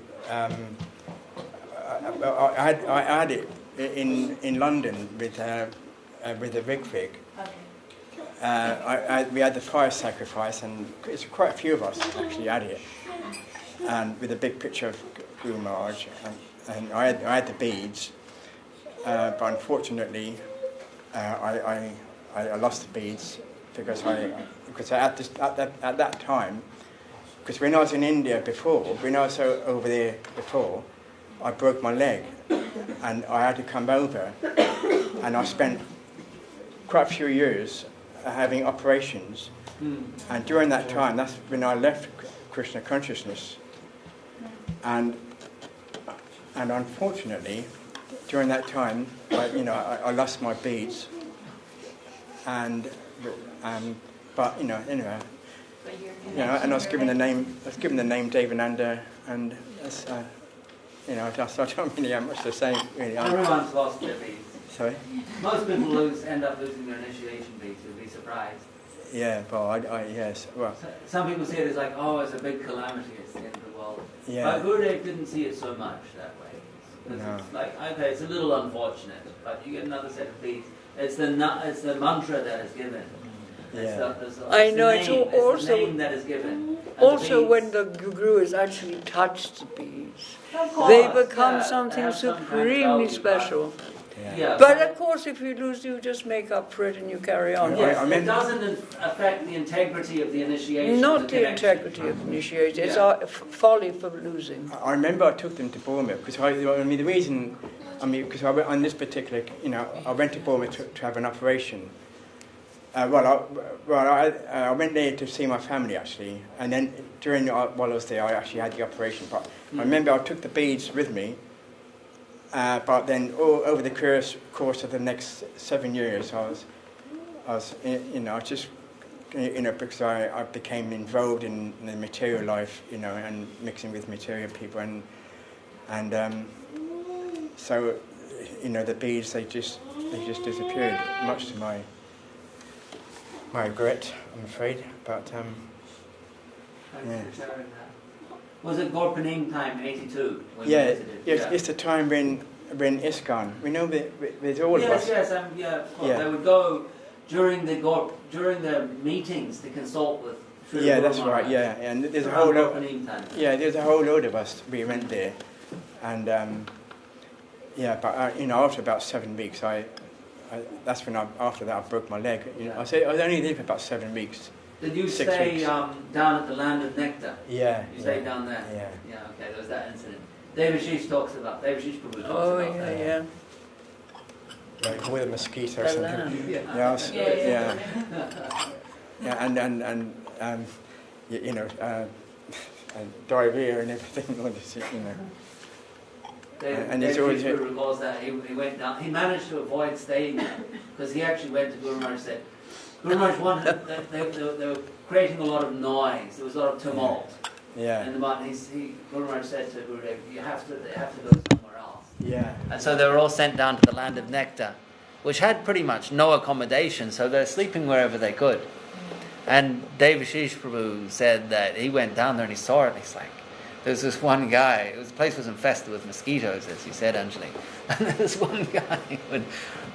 I had it in London with the Rig. Okay. We had the fire sacrifice, and it's quite a few of us actually had it, and with a big picture of Guru Maharaj, and I had the beads, but unfortunately, I lost the beads because at that time, because when I was in India before, when I was over there before, I broke my leg, and I had to come over, and I spent quite a few years having operations, and during that time, that's when I left Krishna consciousness, and unfortunately, during that time, I lost my beads, but anyway, and I was given the name Devananda, and that's, I don't really have much to say, really. Everyone's lost their beads. Sorry? Most people end up losing their initiation beads. You'd be surprised. Yeah, but yes. Well, some people see it as like, oh, it's a big calamity, it's the end of the world. Yeah. But Gurudev didn't see it so much that way. No. It's like, okay, it's a little unfortunate, but you get another set of beads. It's the mantra that is given. Yeah. I know, it's also the name that is given. And also the when the Guru has actually touched the beads, Of course, they become yeah, something have some kind of supremely value, special. Yeah. But of course, if you lose, you just make up for it and you carry on. Yes, I mean, it doesn't affect the integrity of the initiation. Not the integrity of initiation, it's our folly for losing. I remember I took them to Burma because the reason, because I went on this particular, I went to Burma to have an operation. I went there to see my family actually, and then while I was there, I actually had the operation. But I remember I took the beads with me. But then, over the course of the next 7 years, I was, because I became involved in the material life, and mixing with material people, and so, the beads they just disappeared, much to my regret, I'm afraid. But yeah. Was it Gorpanim time, 82? When Yeah, you visited? it's the time when ISKCON. We know there's all of us. Yes, they would go during the meetings to consult with. Yeah, that's right. Yeah, and there's a whole lot. Yeah, there's a whole load of us. We went there, and but after about 7 weeks, that's when after that I broke my leg. I was only there for about 7 weeks. Did you 6 stay weeks. down at the Land of Nectar? Yeah. You stayed down there? Yeah. Yeah, okay, there was that incident. Devashish Prabhu talks about that. Yeah. Like with a mosquito or The something. lamb. Yeah, and diarrhea and everything. And it's always Devashish Prabhu recalls that he went down. He managed to avoid staying there because he actually went to Guru Maharaj and said, Guru Maharaj wanted, they were creating a lot of noise. There was a lot of tumult. Yeah. And Guru Maharaj said to Gurudev, they have to go somewhere else. Yeah. And so they were all sent down to the Land of Nectar, which had pretty much no accommodation, so they're sleeping wherever they could. And Devashish Prabhu said that he went down there and he saw it, and he's like, there's this one guy, the place was infested with mosquitoes, as you said, Anjali. And this one guy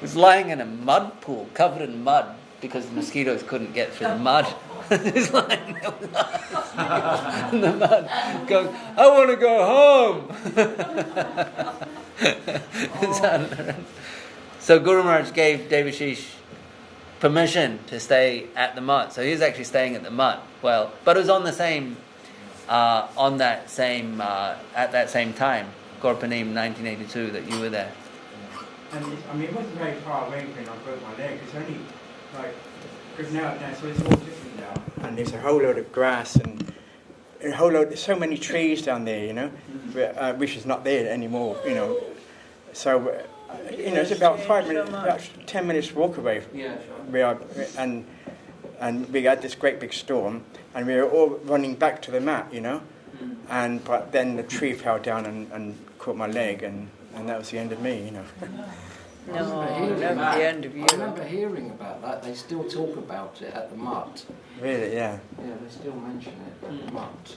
was lying in a mud pool, covered in mud, because the mosquitoes couldn't get through the mud. He's lying there in the mud, going, I want to go home. So Guru Maharaj gave Devashish permission to stay at the mud. So he was actually staying at the mud. Well, but it was on the same, at that same time, Gorpanim 1982, that you were there. And it wasn't very far away when I broke my leg. It's only because now so it's all different now. And there's a whole load of grass and a whole load, so many trees down there, you know, which is not there anymore, you know. So, you know, it's about 5 minutes, about 10 minutes walk away. Yeah, sure. We are, and we had this great big storm, and we were all running back to the mat, you know. But then the tree fell down and caught my leg, and that was the end of me, you know. No, never the end of you. I remember hearing about that. They still talk about it at the Mutt. Really, yeah. Yeah, they still mention it at the Mutt.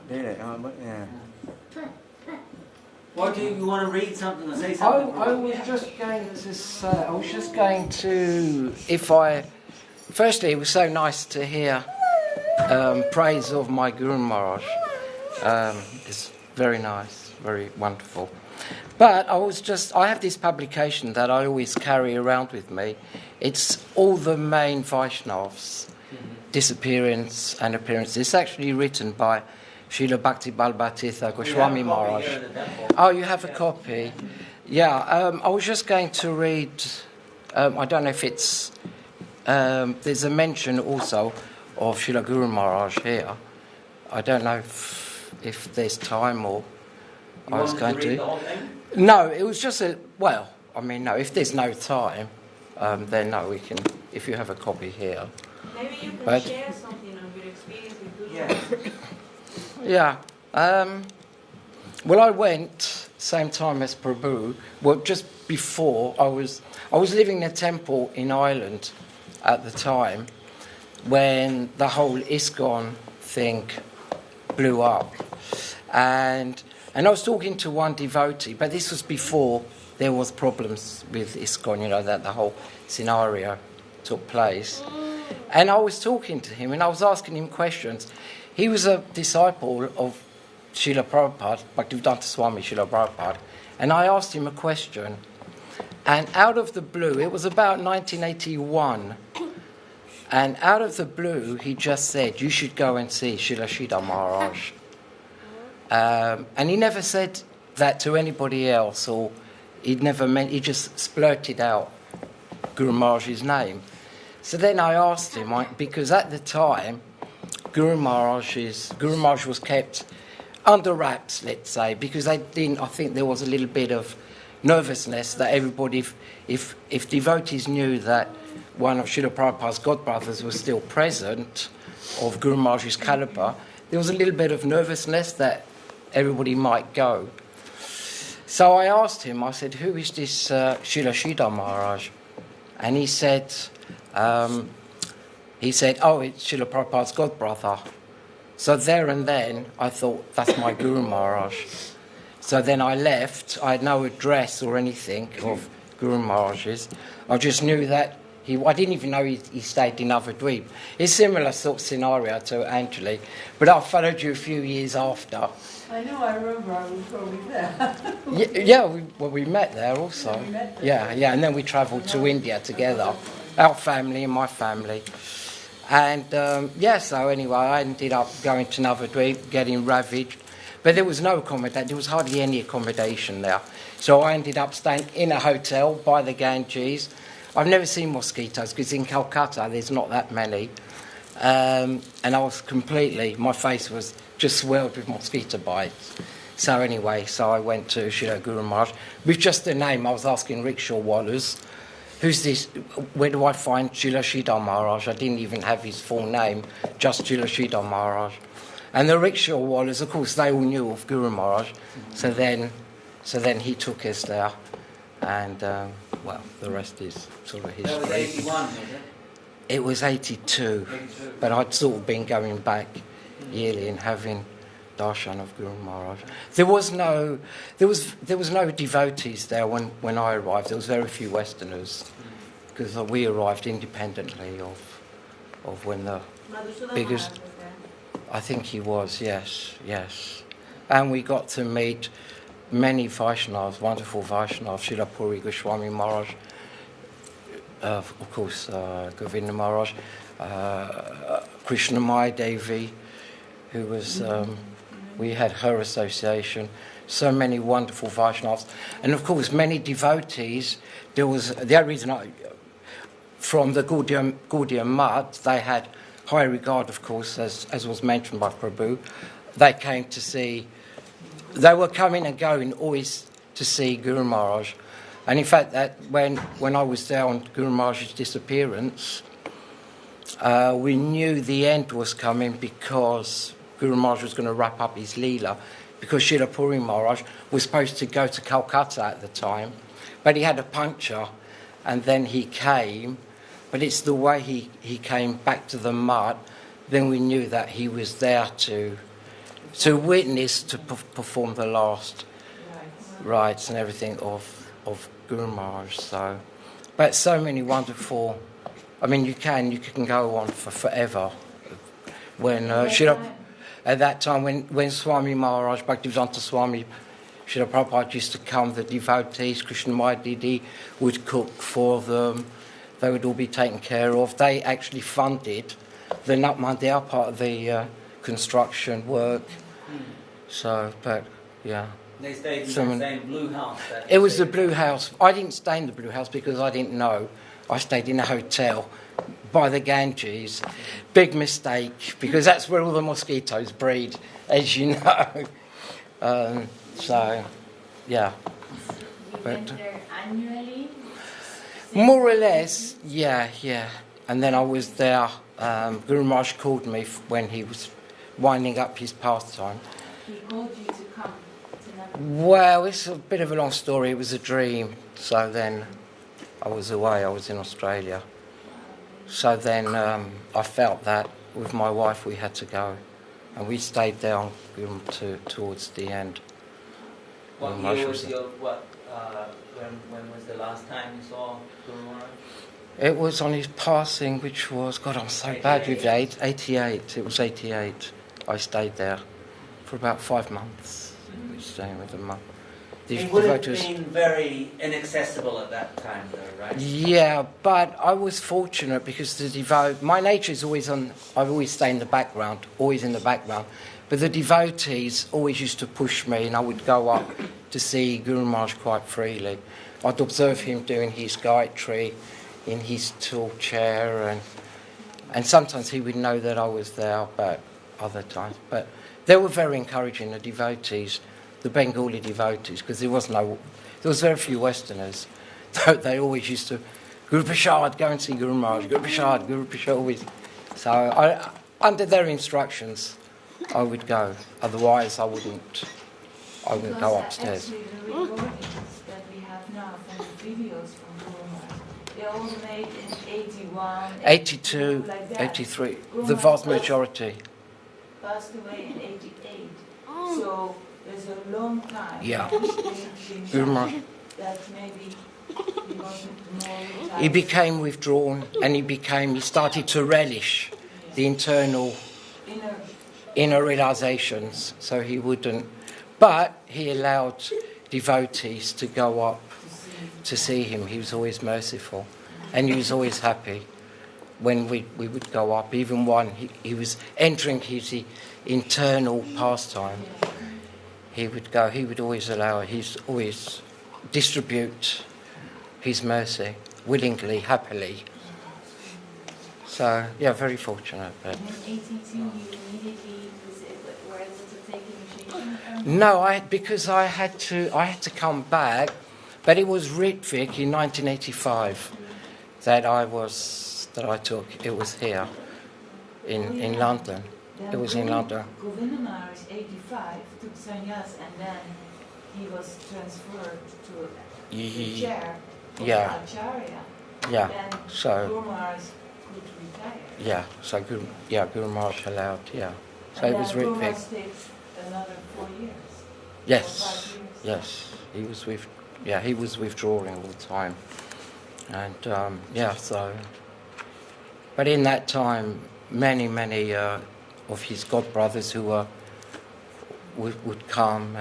Really, yeah. What do you want to read something or say something? I was just going to say, firstly, it was so nice to hear praise of my Guru Maharaj. It's very nice, very wonderful. But I have this publication that I always carry around with me. It's all the main Vaishnavas' disappearance and appearance. It's actually written by Srila Bhakti Balbhatirtha Goswami Maharaj. Oh, you have a copy? Yeah, I was just going to read, I don't know if it's, there's a mention also of Srila Guru Maharaj here. I don't know if there's time or I was going to. No, it was just no, if there's no time, then no, we can, if you have a copy here. Maybe you can share something of your experience with Guru Maharaj. Yeah. Well, I went same time as Prabhu. Well, just before I was living in a temple in Ireland at the time when the whole ISKCON thing blew up, and I was talking to one devotee, but this was before there was problems with ISKCON, you know, that the whole scenario took place. And I was talking to him and I was asking him questions. He was a disciple of Srila Prabhupada, Bhaktivedanta Swami Srila Prabhupada, and I asked him a question. And out of the blue, it was about 1981, and out of the blue, he just said, "You should go and see Srila Sridhar Maharaj." And he never said that to anybody else, or he just splurted out Guru Maharaj's name. So then I asked him, because at the time, Guru Maharaj was kept under wraps, let's say, because I think there was a little bit of nervousness that everybody, if devotees knew that one of Srila Prabhupada's godbrothers was still present, of Guru Maharaj's caliber, there was a little bit of nervousness that everybody might go. So I asked him, I said, "Who is this Srila Sridhar Maharaj?" And he said, "Oh, it's Srila Prabhupada's godbrother." So there and then, I thought, that's my Guru Maharaj. So then I left. I had no address or anything of Guru Maharaj's. I just knew that I didn't even know he stayed in Navadvip. It's a similar sort of scenario to Angeli, but I followed you a few years after. I know, I remember I was probably there. We met there also. Yeah, we met there. Yeah, and then we travelled to India together, our family and my family. And so anyway, I ended up going to Navadvip, getting ravaged, but there was no accommodation, there was hardly any accommodation there. So I ended up staying in a hotel by the Ganges. I've never seen mosquitoes because in Calcutta there's not that many. And I was my face was just swelled with mosquito bites. So anyway, I went to Srila Guru Maharaj. With just the name, I was asking rickshaw wallahs, "Who's this? Where do I find Srila Sridhar Maharaj?" I didn't even have his full name, just Srila Sridhar Maharaj. And the rickshaw wallahs, of course, they all knew of Guru Maharaj. So then he took us there. And, the rest is sort of history. That was 81, was it? It was 82, but I'd sort of been going back yearly and having darshan of Guru Maharaj. There was no devotees there when I arrived. There was very few Westerners because we arrived independently of when the biggest. I think he was, yes, and we got to meet many Vaishnavas, wonderful Vaishnavas, Srila Puri Goswami Maharaj, of course, Govinda Maharaj, Krishnamaya Devi, who was, we had her association, so many wonderful Vaishnavas, and of course many devotees. There was, the only reason from the Gaudiya Math, they had high regard, of course, as was mentioned by Prabhu, they came to see. They were coming and going always to see Guru Maharaj. And in fact, that when I was there on Guru Maharaj's disappearance, we knew the end was coming because Guru Maharaj was going to wrap up his Leela, because Srila Puri Maharaj was supposed to go to Calcutta at the time, but he had a puncture, and then he came, but it's the way he came back to the mud, then we knew that he was there to witness, to perform the last rites and everything of Guru Maharaj. So, but so many wonderful. I mean, you can go on for forever. When at that time, when Swami Maharaj, Bhaktivedanta Swami, Srila Prabhupada used to come, the devotees, Krishnamaya Didi would cook for them. They would all be taken care of. They actually funded the Nat Mandir, part of the construction work. So, but yeah. They stayed in the same blue house. It was the blue house. I didn't stay in the blue house because I didn't know. I stayed in a hotel by the Ganges. Big mistake, because that's where all the mosquitoes breed, as you know. So, yeah. You went there annually? More or less, yeah. And then I was there. Guru Maharaj called me when he was winding up his pastime. He called you to come to Nepal? Well, it's a bit of a long story. It was a dream. So then I was away. I was in Australia. So then I felt that with my wife we had to go. And we stayed there towards the end. What year was when was the last time you saw Guru Maharaj? It was on his passing, which was, God, I'm so bad with date, 88. It was 88. I stayed there for about 5 months. We were staying with him. It would have been very inaccessible at that time, though, right? Yeah, but I was fortunate because my nature is always I've always stayed in the background, always in the background. But the devotees always used to push me, and I would go up to see Guru Maharaj quite freely. I'd observe him doing his Gayatri in his tool chair, and sometimes he would know that I was there, but other times. But they were very encouraging, the devotees, the Bengali devotees, because there was very few Westerners. They always used to, Guru Prasad, go and see Guru Maharaj, Guru Prasad, always. So under their instructions, I would go. Otherwise, I wouldn't go upstairs. Actually, the recordings that we have now from the videos from Guru Maharaj, they all made in 81, 82, like that. 83, Guru the vast Maharaj majority. passed away in 88. So there's a long time. Yeah. Guru Maharaj. That maybe he wasn't more. He became withdrawn, and he started to relish the internal inner realizations, so he wouldn't. But he allowed devotees to go up to see him. He was always merciful, and he was always happy when we would go up. Even when he was entering his internal pastime, he would go. He would always allow. He's always distribute his mercy willingly, happily. So yeah, very fortunate. But. In 82, you immediately were able to take initiation? No, because I had to come back, but it was Ritvik in 1985 that I took. It was here in London. It was in London. Govinda Maharaj 85 took sannyas, and then he was transferred to the chair of Acharya. Yeah. Then So. Guru Maharaj could retire. Yeah. So Guru Maharaj allowed. Yeah. So And it was Guru Maharaj Ritvik. takes another 4 years. Yes. 5 years. Yes. He was withdrawing all the time, and so. But in that time, many of his godbrothers who would come,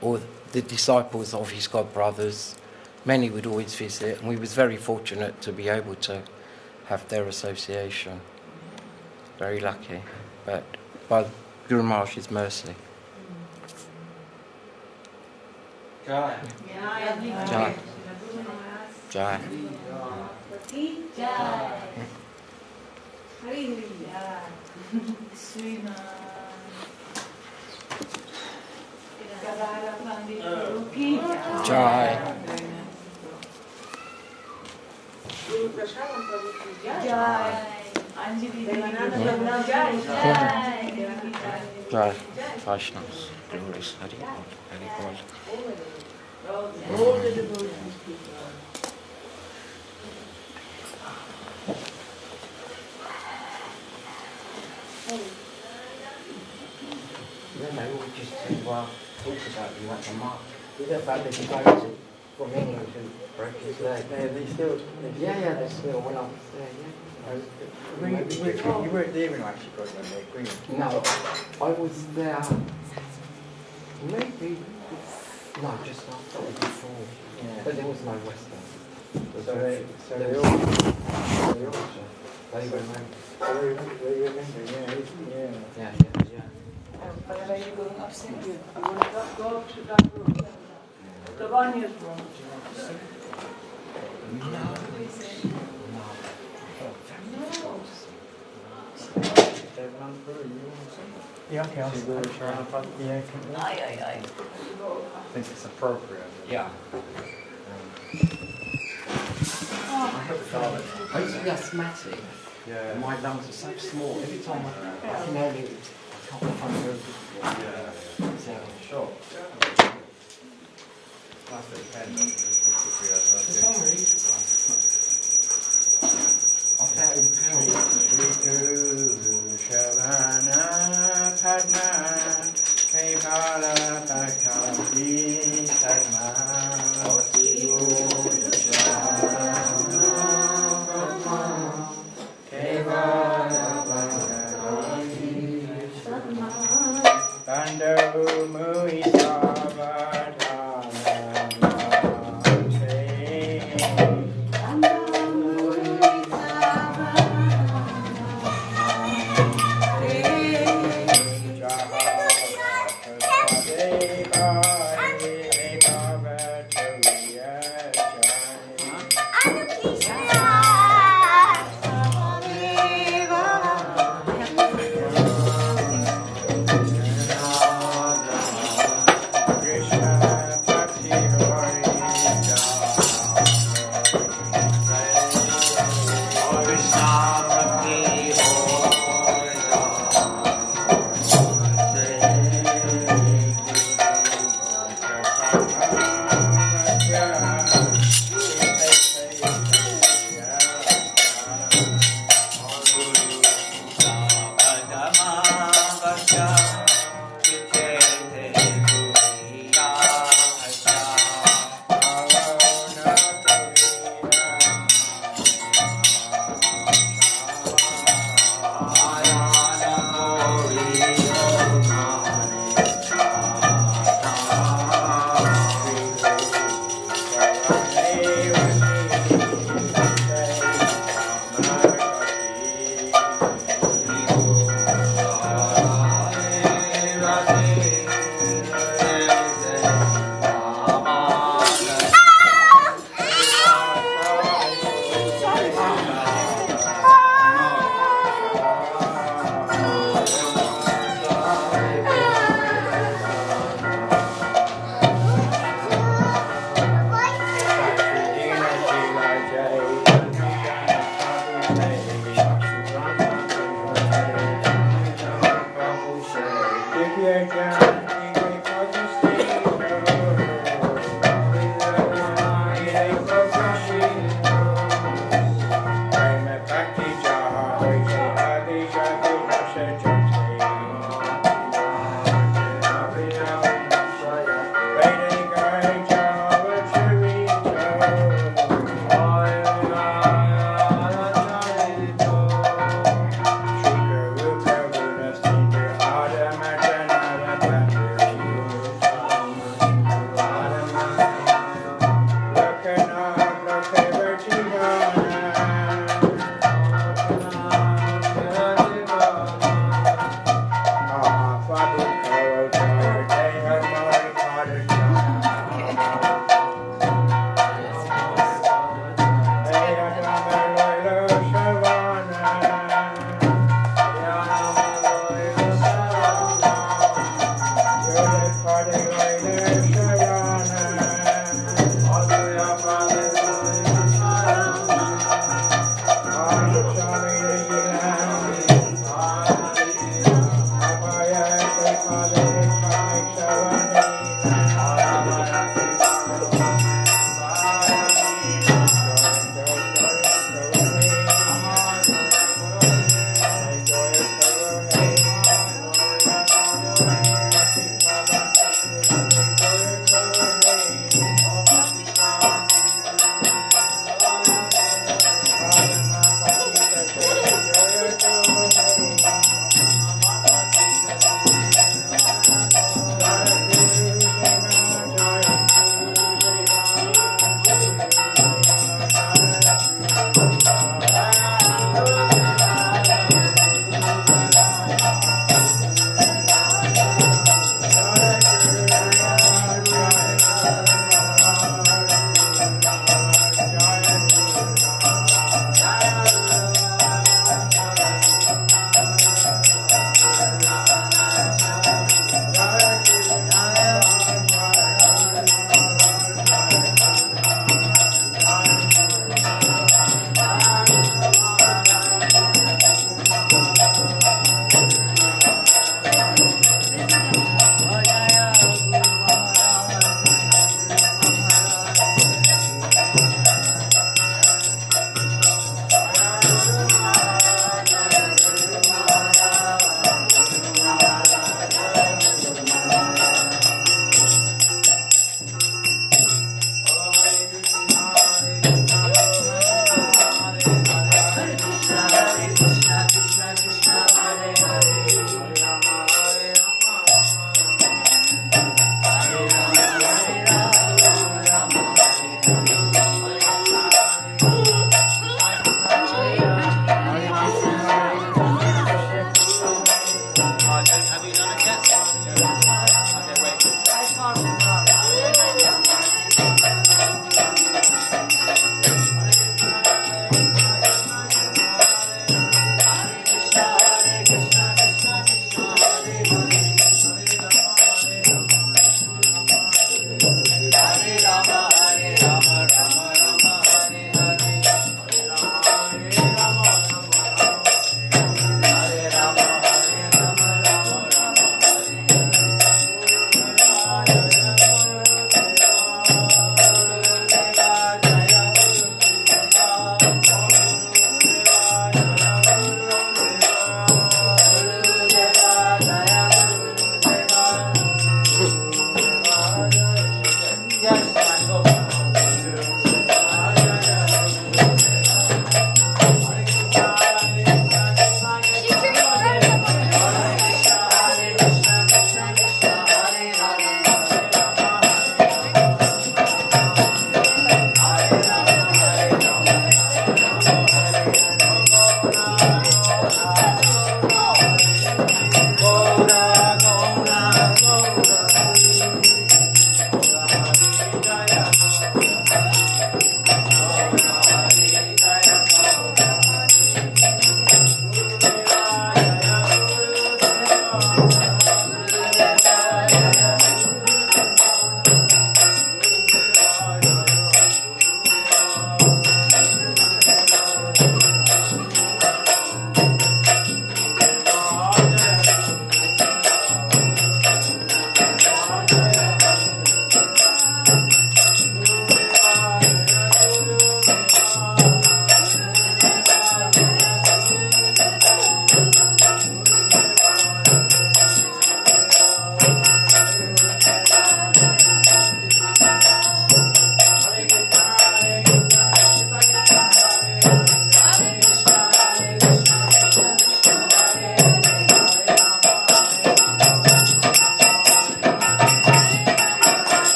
or the disciples of his godbrothers, many would always visit, and we was very fortunate to be able to have their association. Very lucky, but by Guru Maharaj's mercy. Jai. Jai. Jai. Srila. Pandit Guru ki Jai. Jai. Anjali Devananda Jai. Jai. Vaishnavas. Glorious. Hari Bol. Hari Bol. All the devotions people. Then they all just talk about you at the mark. Is that bad that you guys from England who broke his leg? They still. Yeah, they still went up there. You weren't there when I actually got on the agreement. No, I was there. Maybe. No, just after or before. Yeah. But there was no Western. So they all They remember. they remember, yeah. But are you going upstairs? You want to go to that room? The Vanya's room. Yeah, okay, I'll see. Yeah, Aye. I think it's appropriate. Yeah. I used to be asthmatic. Yeah. And my lungs are so small. Every time I can only, I can't find those. Yeah. Sure. That's the pen, For some reason, I felt empowered. Shavana Padma Kevala Pakati Sadma Bando Muisa Vadana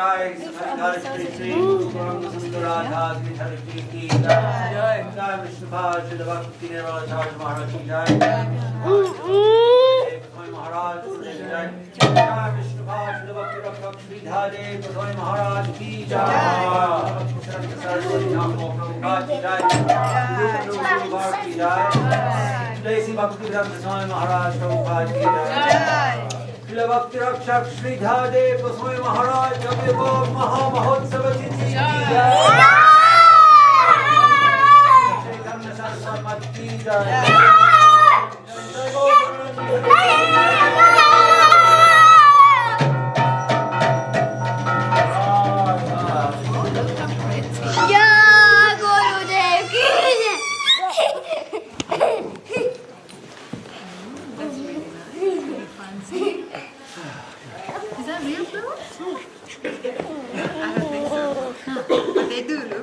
Jai Sridhar Sridhar Maharaj ki Jai Jai Sridhar Sridhar Bhakti Maharaj ki Jai Maharaj ki Jai Jai Sridhar Sridhar Bhakti Sridhar Maharaj ki Jai Saraswati Maharaj ki Jai ki Jai Jai Bhakti Maharaj Prabhupada ki Jai Srila Bhakti Rakshak Sridhar Goswami Maharaj Abhibhav Maha Mahotsav Tithi ki Jai Chaitanya Saraswati ki Jai Is that real flute? I don't think so. But they do look.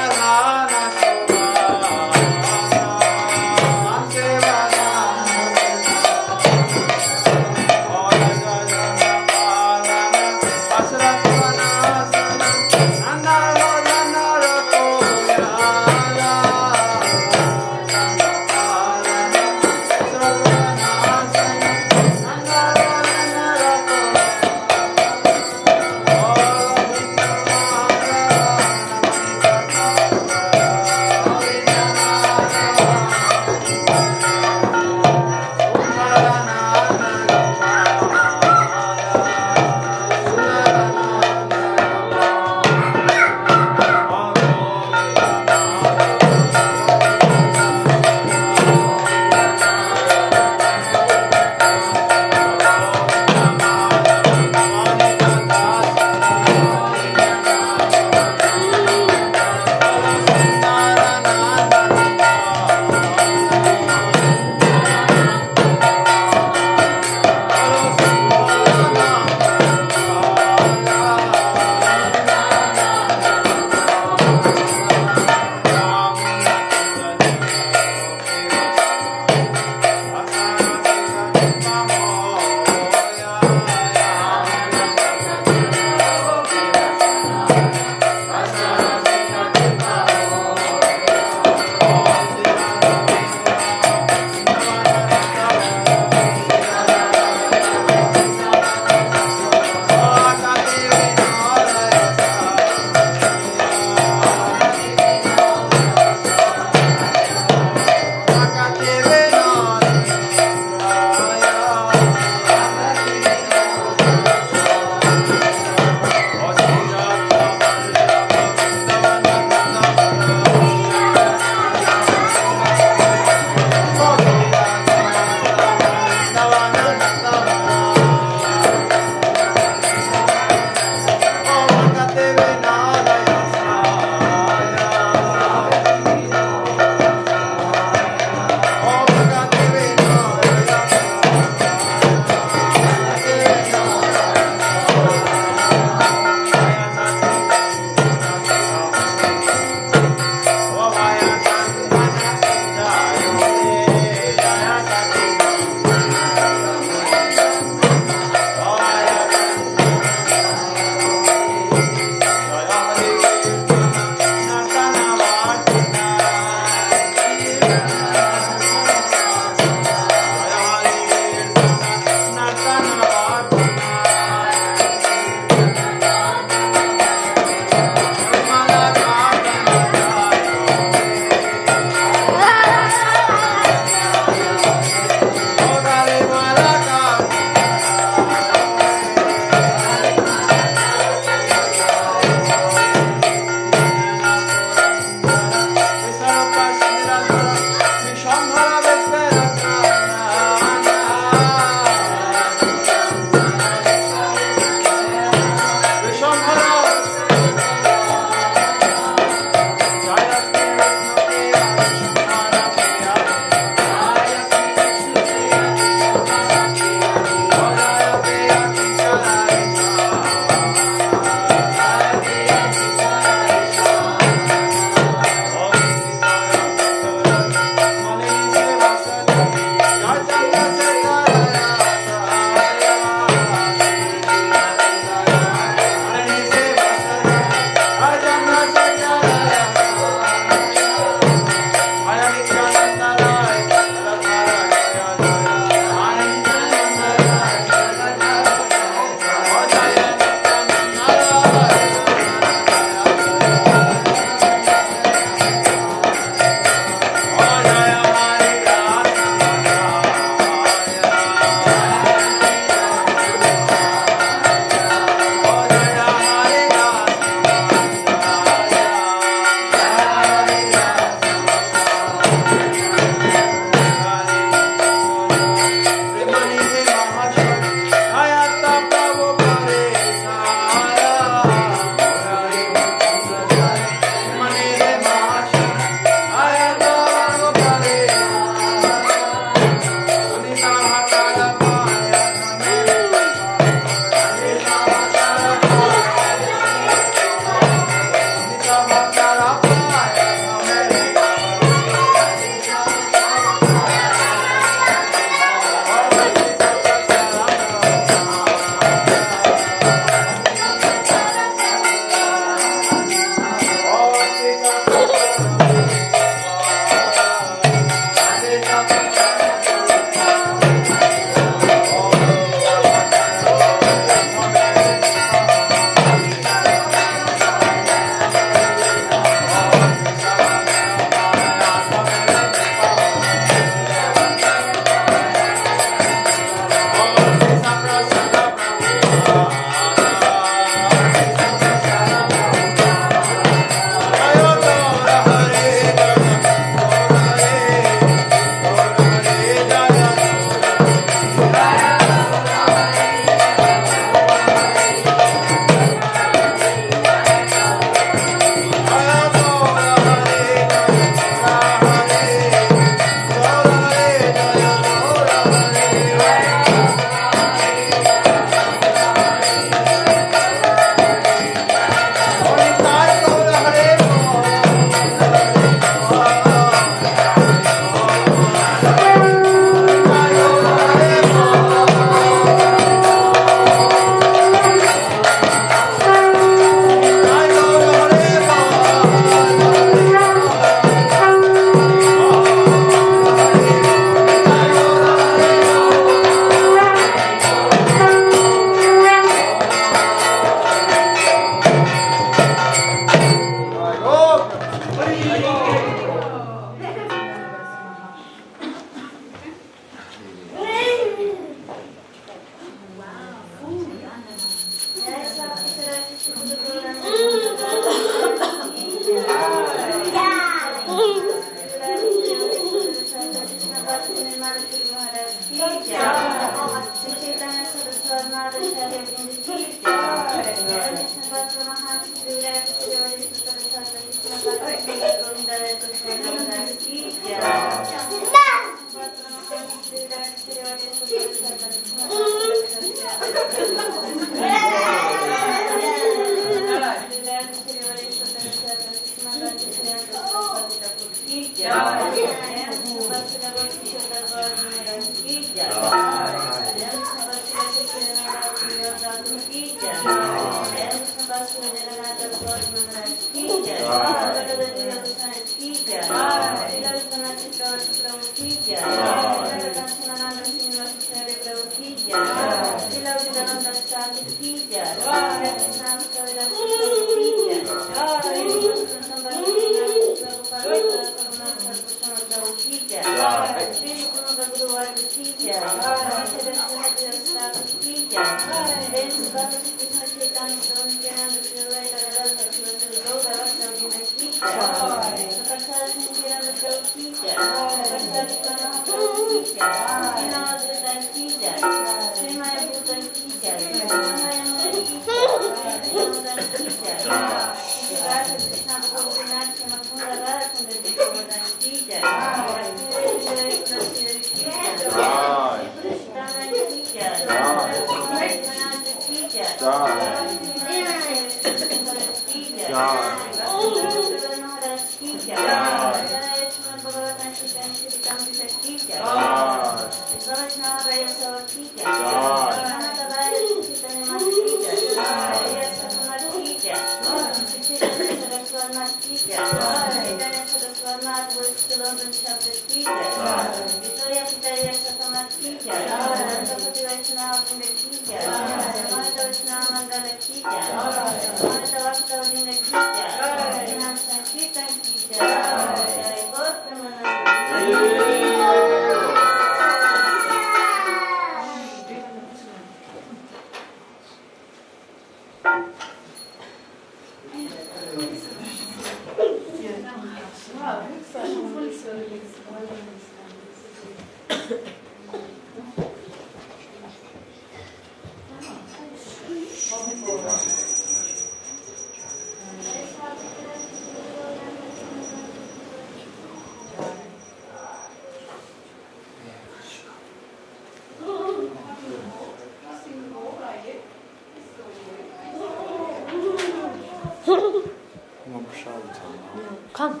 Come.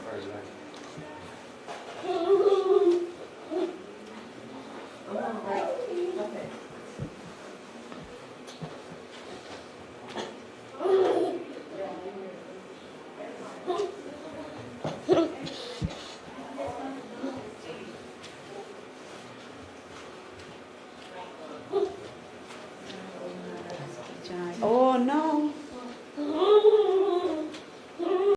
Oh no.